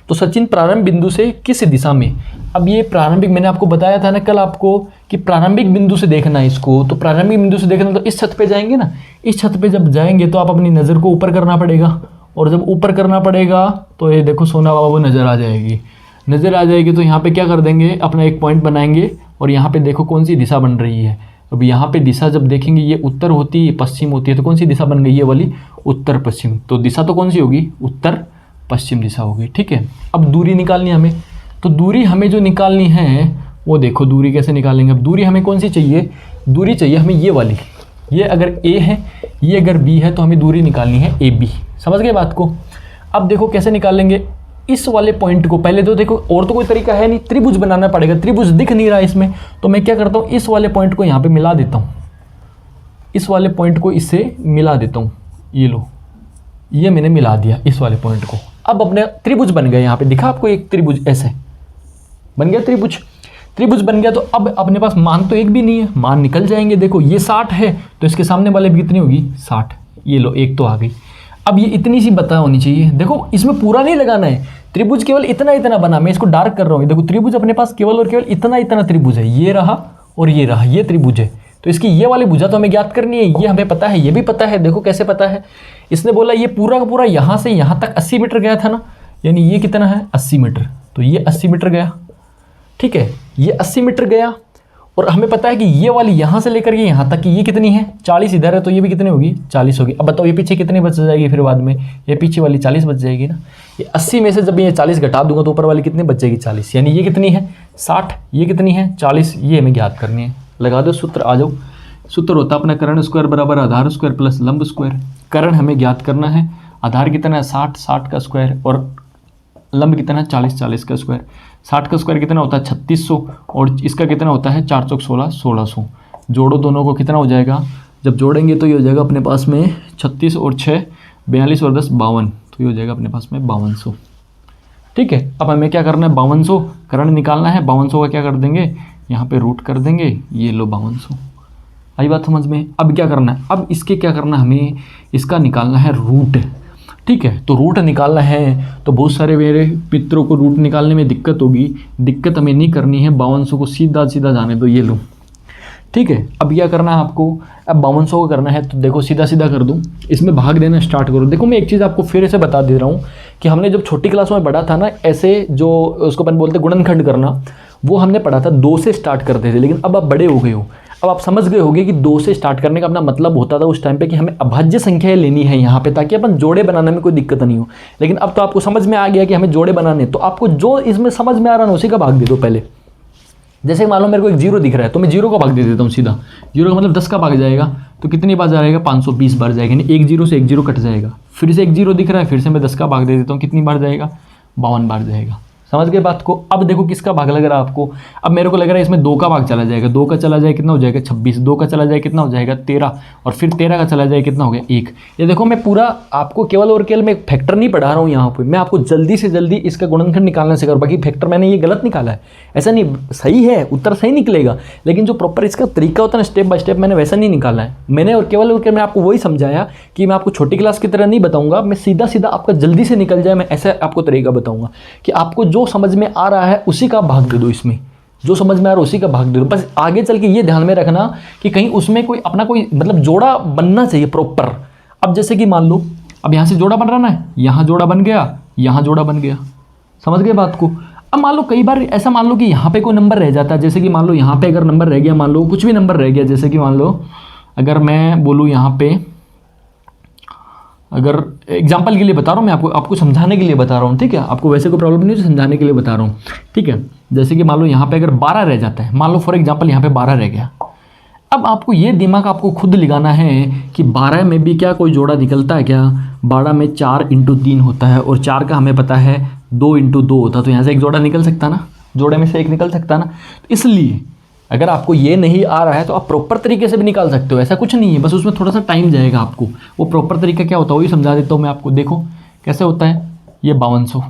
A: तो सचिन प्रारंभ बिंदु से किस दिशा में। अब ये प्रारंभिक मैंने आपको बताया था ना कल आपको कि प्रारंभिक बिंदु से देखना है इसको। तो प्रारंभिक बिंदु से देखना तो इस छत पे जाएंगे ना, इस छत पे जब जाएंगे तो आप अपनी नज़र को ऊपर करना पड़ेगा, और जब ऊपर करना पड़ेगा तो ये देखो सोना बाबू नज़र आ जाएगी। नज़र आ जाएगी तो यहाँ पे क्या कर देंगे, अपना एक पॉइंट बनाएंगे, और यहाँ पे देखो कौन सी दिशा बन रही है। अब यहाँ पे दिशा जब देखेंगे ये उत्तर होती है, पश्चिम होती है, तो कौन सी दिशा बन गई ये वाली, उत्तर पश्चिम। तो दिशा तो कौन सी होगी, उत्तर पश्चिम दिशा होगी। ठीक है, अब दूरी निकालनी है हमें। तो दूरी हमें जो निकालनी है वो देखो दूरी कैसे निकालेंगे। अब दूरी हमें कौन सी चाहिए, दूरी चाहिए हमें ये वाली। ये अगर ए है, ये अगर बी है, तो हमें दूरी निकालनी है ए बी। समझ गए बात को। अब देखो कैसे निकालेंगे इस वाले पॉइंट को। पहले तो देखो और तो कोई तरीका है नहीं, त्रिभुज बनाना पड़ेगा। त्रिभुज दिख नहीं रहा इसमें, तो मैं क्या करता हूँ इस वाले पॉइंट को यहाँ पे मिला देता हूँ, इस वाले पॉइंट को इससे मिला देता हूँ। ये लो, ये मैंने मिला दिया इस वाले पॉइंट को। अब अपने त्रिभुज बन गया। यहाँ पे दिखा आपको एक त्रिभुज ऐसे बन गया त्रिभुज। त्रिभुज बन गया तो अब अपने पास मान तो एक भी नहीं है, मान निकल जाएंगे। देखो ये 60 है तो इसके सामने वाले भी कितनी होगी 60। ये लो एक तो आ गई। अब ये इतनी सी बता होनी चाहिए। देखो इसमें पूरा नहीं लगाना है, त्रिभुज केवल इतना इतना बना। मैं इसको डार्क कर रहा हूँ। देखो त्रिभुज अपने पास केवल और केवल इतना इतना त्रिभुज है। ये रहा और ये रहा, ये त्रिभुज है। तो इसकी ये वाली भुजा तो हमें ज्ञात करनी है। ये हमें पता है, ये भी पता है। देखो कैसे पता है, इसने बोला ये पूरा का पूरा यहाँ से यहाँ तक 80 मीटर गया था ना, यानी ये कितना है 80 मीटर। तो ये 80 मीटर गया। ठीक है, ये 80 मीटर गया। और हमें पता है कि ये वाली यहाँ से लेकर के यहाँ तक की ये कितनी है 40 इधर है, तो ये भी कितनी होगी 40 होगी। अब बताओ ये पीछे कितनी बच जाएगी फिर बाद में, ये पीछे वाली 40 बच जाएगी ना। ये 80 में से जब ये 40 घटा दूंगा तो ऊपर वाली कितनी बच जाएगी 40, यानी ये कितनी है 60, ये कितनी है 40। ये हमें ज्ञात करनी है। लगा दो सूत्र, आ जाओ। सूत्र होता है अपना कर्ण स्क्वायर बराबर आधार स्क्वायर प्लस लंब स्क्वायर। कर्ण हमें ज्ञात करना है, आधार कितना है 60, 60 का स्क्वायर, और लंब कितना है 40, 40 का स्क्वायर। 60 का स्क्वायर कितना होता है 3600, और इसका कितना होता है 4 चौक 16, 1600। जोड़ो दोनों को, कितना हो जाएगा, जब जोड़ेंगे तो ये हो जाएगा अपने पास में 36 और 6 42 और 10 52, तो ये हो जाएगा अपने पास में 5200। ठीक है, अब हमें क्या करना है 5200 कर्ण निकालना है। 5200 का क्या कर देंगे, यहाँ पे रूट कर देंगे। ये लो 5200। आई बात समझ में। अब क्या करना है, अब इसके क्या करना है, हमें इसका निकालना है रूट। ठीक है, तो रूट निकालना है तो बहुत सारे मेरे मित्रों को रूट निकालने में दिक्कत होगी। दिक्कत हमें नहीं करनी है, 5200 को सीधा सीधा जाने दो। ये लो, ठीक है। अब क्या करना है आपको, अब 5200 को करना है तो देखो सीधा सीधा कर दूँ, इसमें भाग देना स्टार्ट करो। देखो मैं एक चीज़ आपको फिर से बता दे रहा हूँ कि हमने जब छोटी क्लास में पढ़ा था ना, ऐसे जो उसको अपन बोलते गुणनखंड करना, वो हमने पढ़ा था 2 से स्टार्ट करते थे। लेकिन अब आप बड़े हो गए हो, अब आप समझ गए होंगे कि 2 से स्टार्ट करने का अपना मतलब होता था उस टाइम पे कि हमें अभाज्य संख्याएं लेनी है यहाँ पे, ताकि अपन जोड़े बनाने में कोई दिक्कत नहीं हो। लेकिन अब तो आपको समझ में आ गया कि हमें जोड़े बनाने, तो आपको जो इसमें समझ में आ रहा है उसी का भाग दे दो पहले। जैसे मान लो मेरे को एक 0 दिख रहा है तो मैं 0 का भाग दे देता हूँ सीधा। 0 का मतलब 10 का भाग जाएगा, तो कितनी बार जाएगा 520 बार जाएगा, यानी एक 0 से एक 0 कट जाएगा। फिर से एक 0 दिख रहा है, फिर से मैं 10 का भाग दे देता हूँ, कितनी बार जाएगा 52 बार जाएगा। समझ गए बात को। अब देखो किसका भाग लग रहा है आपको, अब मेरे को लग रहा है इसमें 2 का भाग चला जाएगा, 2 का चला जाए कितना हो जाएगा 26, 2 का चला जाए कितना हो जाएगा 13, और फिर 13 का चला जाए कितना हो गया 1। ये देखो मैं पूरा आपको केवल और केवल मैं फैक्टर नहीं पढ़ा रहा हूँ यहाँ पे, मैं आपको जल्दी से जल्दी इसका गुणनखंड निकालना सिखा रहा हूँ। बाकी फैक्टर मैंने ये गलत निकाला है, ऐसा नहीं, सही है उत्तर सही निकलेगा, लेकिन जो प्रॉपर इसका तरीका होता है ना स्टेप बाय स्टेप, मैंने वैसा नहीं निकाला है। मैंने और केवल मैं आपको वही समझाया कि मैं आपको छोटी क्लास की तरह नहीं बताऊंगा, मैं सीधा सीधा आपका जल्दी से निकल जाए, मैं ऐसा आपको तरीका बताऊंगा कि आपको जो समझ में आ रहा है उसी का भाग दे दो, इसमें जो समझ में आ रहा है उसी का भाग दे दो। बस आगे चल के ये ध्यान में रखना कि कहीं उसमें कोई अपना कोई मतलब जोड़ा बनना चाहिए प्रॉपर। अब जैसे कि मान लो अब यहाँ से जोड़ा बन रहा है, यहाँ जोड़ा बन गया, यहाँ जोड़ा बन गया, समझ गए बात को। अब मान लो कई बार ऐसा मान लो कि यहाँ पे कोई नंबर रह जाता है, जैसे कि मान लो यहाँ पे अगर नंबर रह गया, मान लो कुछ भी नंबर रह गया, जैसे कि मान लो अगर मैं बोलूँ यहाँ पे, अगर एग्जाम्पल के लिए बता रहा हूँ मैं आपको समझाने के लिए बता रहा हूँ, ठीक है, आपको वैसे कोई प्रॉब्लम नहीं है, समझाने के लिए बता रहा हूँ, ठीक है। जैसे कि मान लो यहाँ पे अगर 12 रह जाता है, मान लो फॉर एग्जाम्पल यहाँ पे 12 रह गया। अब आपको ये दिमाग आपको खुद लगाना है कि 12 में भी क्या कोई जोड़ा निकलता है क्या, 12 में 4 × 3 होता है, और 4 का हमें पता है 2 × 2 होता है, तो यहाँ से एक जोड़ा निकल सकता ना, जोड़े में से एक निकल सकता ना। तो इसलिए अगर आपको ये नहीं आ रहा है तो आप प्रॉपर तरीके से भी निकाल सकते हो, ऐसा कुछ नहीं है, बस उसमें थोड़ा सा टाइम जाएगा आपको। वो प्रॉपर तरीका क्या होता है वही समझा देता हूँ मैं आपको। देखो कैसे होता है, ये 5200,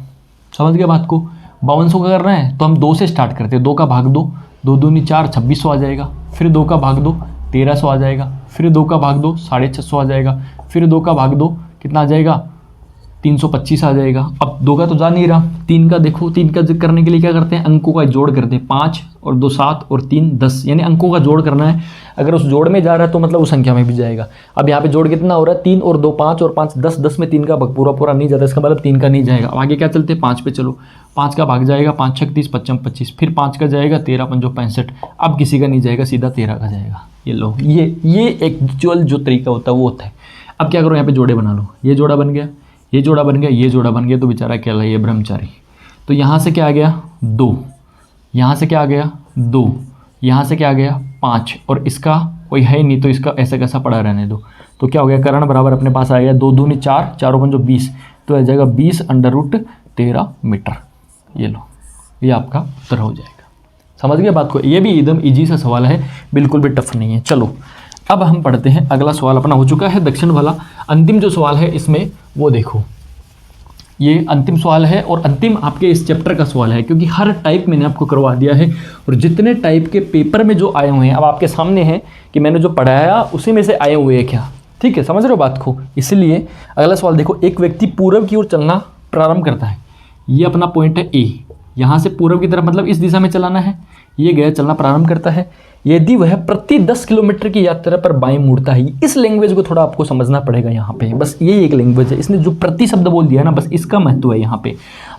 A: समझ गए बात को। 5200 का करना है तो हम 2 से स्टार्ट करते हैं, 2 का भाग 2, 2 दूनी 4, 2600 आ जाएगा, फिर 2 का भाग 2, 1300 आ जाएगा, फिर 2 का भाग 2, 650 आ जाएगा, फिर 2 का भाग 2 कितना आ जाएगा 325 आ जाएगा। अब 2 का तो जा नहीं रहा, 3 का देखो, 3 का जिक्र करने के लिए क्या करते हैं, अंकों का जोड़ करते हैं, 5 और 2 7 और 3 10, यानी अंकों का जोड़ करना है। अगर उस जोड़ में जा रहा है तो मतलब उस संख्या में भी जाएगा। अब यहाँ पे जोड़ कितना हो रहा है, 3 और 2 5 और 5 10, 10 में 3 का भाग पूरा नहीं जाता, इसका मतलब 3 का नहीं जाएगा। अब आगे क्या चलते हैं, 5 पे चलो, 5 का भाग जाएगा 5 6 30 55 25, फिर 5 का जाएगा 13 5 65, अब किसी का नहीं जाएगा, सीधा 13 का जाएगा। ये लो, ये एक्चुअल जो तरीका होता है वो होता है। अब क्या करो, यहाँ पे जोड़े बना लो, ये जोड़ा बन गया, ये जोड़ा बन गया, ये जोड़ा बन गया, तो बेचारा क्या है, ये ब्रह्मचारी। तो यहाँ से क्या आ गया 2, यहाँ से क्या आ गया 2, यहाँ से क्या आ गया 5, और इसका कोई है ही नहीं तो इसका ऐसा कैसा पड़ा रहने दो। तो क्या हो गया, करण बराबर अपने पास आ गया 2 दूनी 4, 4 5 20, तो आ जाएगा 20√13 मीटर। ये लो, ये आपका उत्तर हो जाएगा। समझ गए बात को। ये भी एकदम ईजी सा सवाल है, बिल्कुल भी टफ नहीं है। चलो अब हम पढ़ते हैं, अगला सवाल अपना हो चुका है दक्षिण वाला। अंतिम जो सवाल है इसमें वो देखो, ये अंतिम सवाल है और अंतिम आपके इस चैप्टर का सवाल है, क्योंकि हर टाइप मैंने आपको करवा दिया है, और जितने टाइप के पेपर में जो आए हुए हैं अब आपके सामने हैं कि मैंने जो पढ़ाया उसी में से आए हुए हैं क्या, ठीक है, समझ रहे हो बात को। इसलिए अगला सवाल देखो, एक व्यक्ति पूर्व की ओर चलना प्रारंभ करता है, ये अपना पॉइंट है ए, यहाँ से पूर्व की तरफ मतलब इस दिशा में चलाना है, ये गया चलना प्रारंभ करता है। यदि वह प्रति 10 किलोमीटर की यात्रा पर बाएं मुड़ता है, इस लैंग्वेज को थोड़ा आपको समझना पड़ेगा यहाँ पे, बस ये एक लैंग्वेज है, इसने जो प्रति शब्द बोल दिया है ना, बस इसका महत्व है यहाँ पे।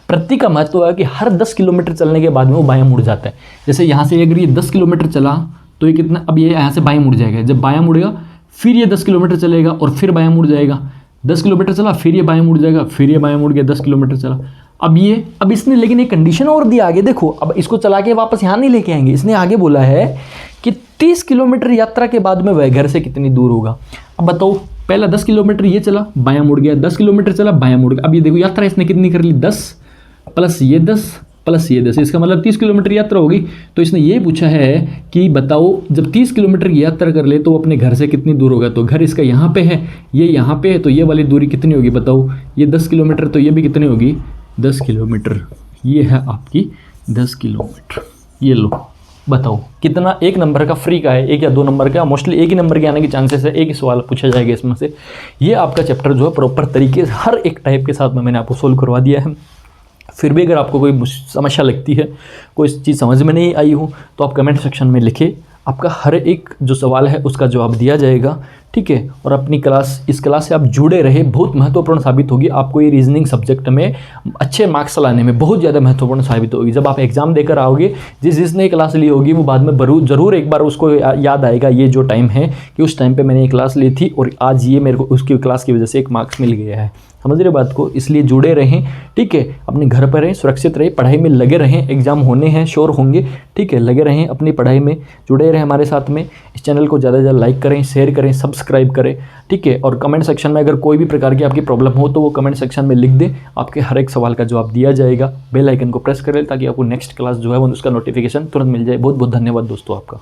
A: प्रति का महत्व है कि हर 10 किलोमीटर चलने के बाद में वो बायां मुड़ जाता है। जैसे यहाँ से अगर ये 10 किलोमीटर चला तो ये कितना, अब ये यहाँ से बाएं मुड़ जाएगा, जब बायां मुड़ेगा फिर ये 10 किलोमीटर चलेगा और फिर बायां मुड़ जाएगा, 10 किलोमीटर चला फिर ये बायां मुड़ जाएगा, फिर ये बायां मुड़ गया, 10 किलोमीटर चला। अब इसने लेकिन एक कंडीशन और दिया आगे, देखो अब इसको चला के वापस यहाँ नहीं लेके आएंगे, इसने आगे बोला है कि 30 किलोमीटर यात्रा के बाद में वह घर से कितनी दूर होगा। अब बताओ, पहला 10 किलोमीटर ये चला बायां मुड़ गया, 10 किलोमीटर चला बायां मुड़ गया। अब ये देखो यात्रा इसने कितनी कर ली, 10 प्लस ये 10 प्लस ये 10, इसका मतलब 30 किलोमीटर यात्रा होगी। तो इसने ये पूछा है कि बताओ जब 30 किलोमीटर की यात्रा कर ले तो अपने घर से कितनी दूर होगा। तो घर इसका यहाँ पे है, ये यहाँ पे है, तो ये वाली दूरी कितनी होगी बताओ, ये 10 किलोमीटर, तो ये भी कितनी होगी 10 किलोमीटर, ये है आपकी 10 किलोमीटर। ये लो बताओ कितना, एक नंबर का फ्री का है, एक या 2 नंबर का, मोस्टली एक ही नंबर के आने के चांसेस है, एक ही सवाल पूछा जाएगा इसमें से। ये आपका चैप्टर जो है प्रॉपर तरीके से हर एक टाइप के साथ में मैंने आपको सोल्व करवा दिया है। फिर भी अगर आपको कोई समस्या लगती है, कोई चीज़ समझ में नहीं आई हो, तो आप कमेंट सेक्शन में लिखें, आपका हर एक जो सवाल है उसका जवाब दिया जाएगा, ठीक है। और अपनी क्लास, इस क्लास से आप जुड़े रहे, बहुत महत्वपूर्ण साबित होगी आपको, ये रीजनिंग सब्जेक्ट में अच्छे मार्क्स लाने में बहुत ज़्यादा महत्वपूर्ण साबित होगी। जब आप एग्जाम देकर आओगे, जिसने क्लास ली होगी वो बाद में ज़रूर एक बार उसको याद आएगा ये जो टाइम है कि उस टाइम पे मैंने ये क्लास ली थी और आज ये मेरे को उसकी क्लास की वजह से एक मार्क्स मिल गया है। समझ रहे बात को, इसलिए जुड़े रहें, ठीक है। अपने घर पर रहें, सुरक्षित रहें, पढ़ाई में लगे रहें, एग्जाम होने हैं, श्योर होंगे, ठीक है। लगे रहें अपनी पढ़ाई में, जुड़े रहें हमारे साथ में। इस चैनल को ज़्यादा से ज़्यादा लाइक करें, शेयर करें, सब्सक्राइब करें, ठीक है। और कमेंट सेक्शन में अगर कोई भी प्रकार की आपकी प्रॉब्लम हो तो वो कमेंट सेक्शन में लिख दें, आपके हर एक सवाल का जवाब दिया जाएगा। बेल आइकन को प्रेस करें ताकि आपको नेक्स्ट क्लास जो है वो उसका नोटिफिकेशन तुरंत मिल जाए। बहुत बहुत धन्यवाद दोस्तों आपका।